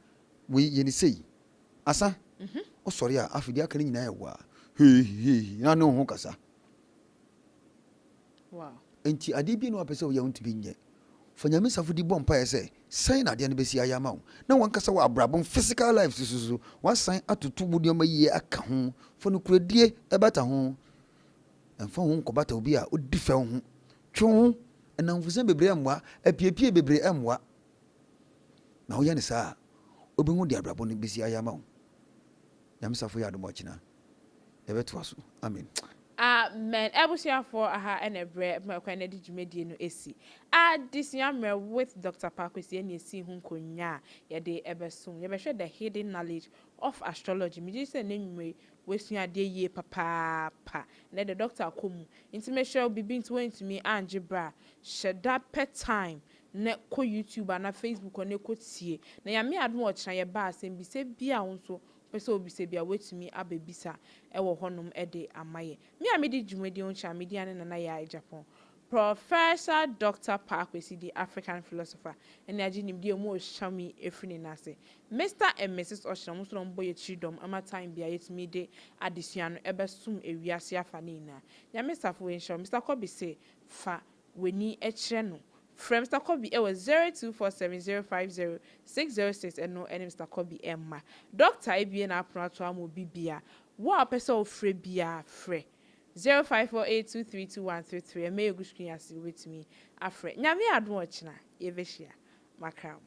we ye ni sei asa o sori a afidi aka nyina ya wa na no ho kasa wow nti ade bi no apese o ya ntbi nye fanyame safo di bompa yese sign ade no besi ayama wo na wankasa wa abrabon physical life susu wa sign atoto budi oma yie aka ho fo no kuradie ebata ho emfa ho nkobata obi a odi fa ho twu enamfusen bebre amwa apiepie bebre amwa na wo ya ne saa obi hu di abrabon no besi ayama wo nyame safo ya adomo china ebeto aso amen. Amen. Ebusia for aha and a bread, my kind of digimedi no esi. This yammer with Dr. Parkwesi and you see whom kunya, ya de ever soon. You share the hidden knowledge of astrology. Me just name me, wasting a day ye papa. Let the doctor come. Intimation will be being to me and Jibra. Shed that pet time. Ne ko YouTube and Facebook or ne ko see. Na ya me ad watch na ya bass and be say bia onso. Pese obi se bia wetumi abebisa ewo honum ede amaye me amedi dwumedi oncha media ne na ya Japan Professor Dr. Parkwesi the African philosopher ene agi nimdi omo shami efrini nase Mr. and Mrs. Oshram so mbo ye chidom ama time bia yetumi de adesua no ebesum ewiase afane na ya Mr. Fuensho Mr. Kobi say fa weni ekire no From Mr. Kobe, it was 0247050606 and no any Mr. Kobe Emma. Doctor Ibian Apprato Amo Bibia. What person of free bia free 0548232133 and may you screen as you with me. Afraid. Nyami Adwatchna, Yeveshia, Macau.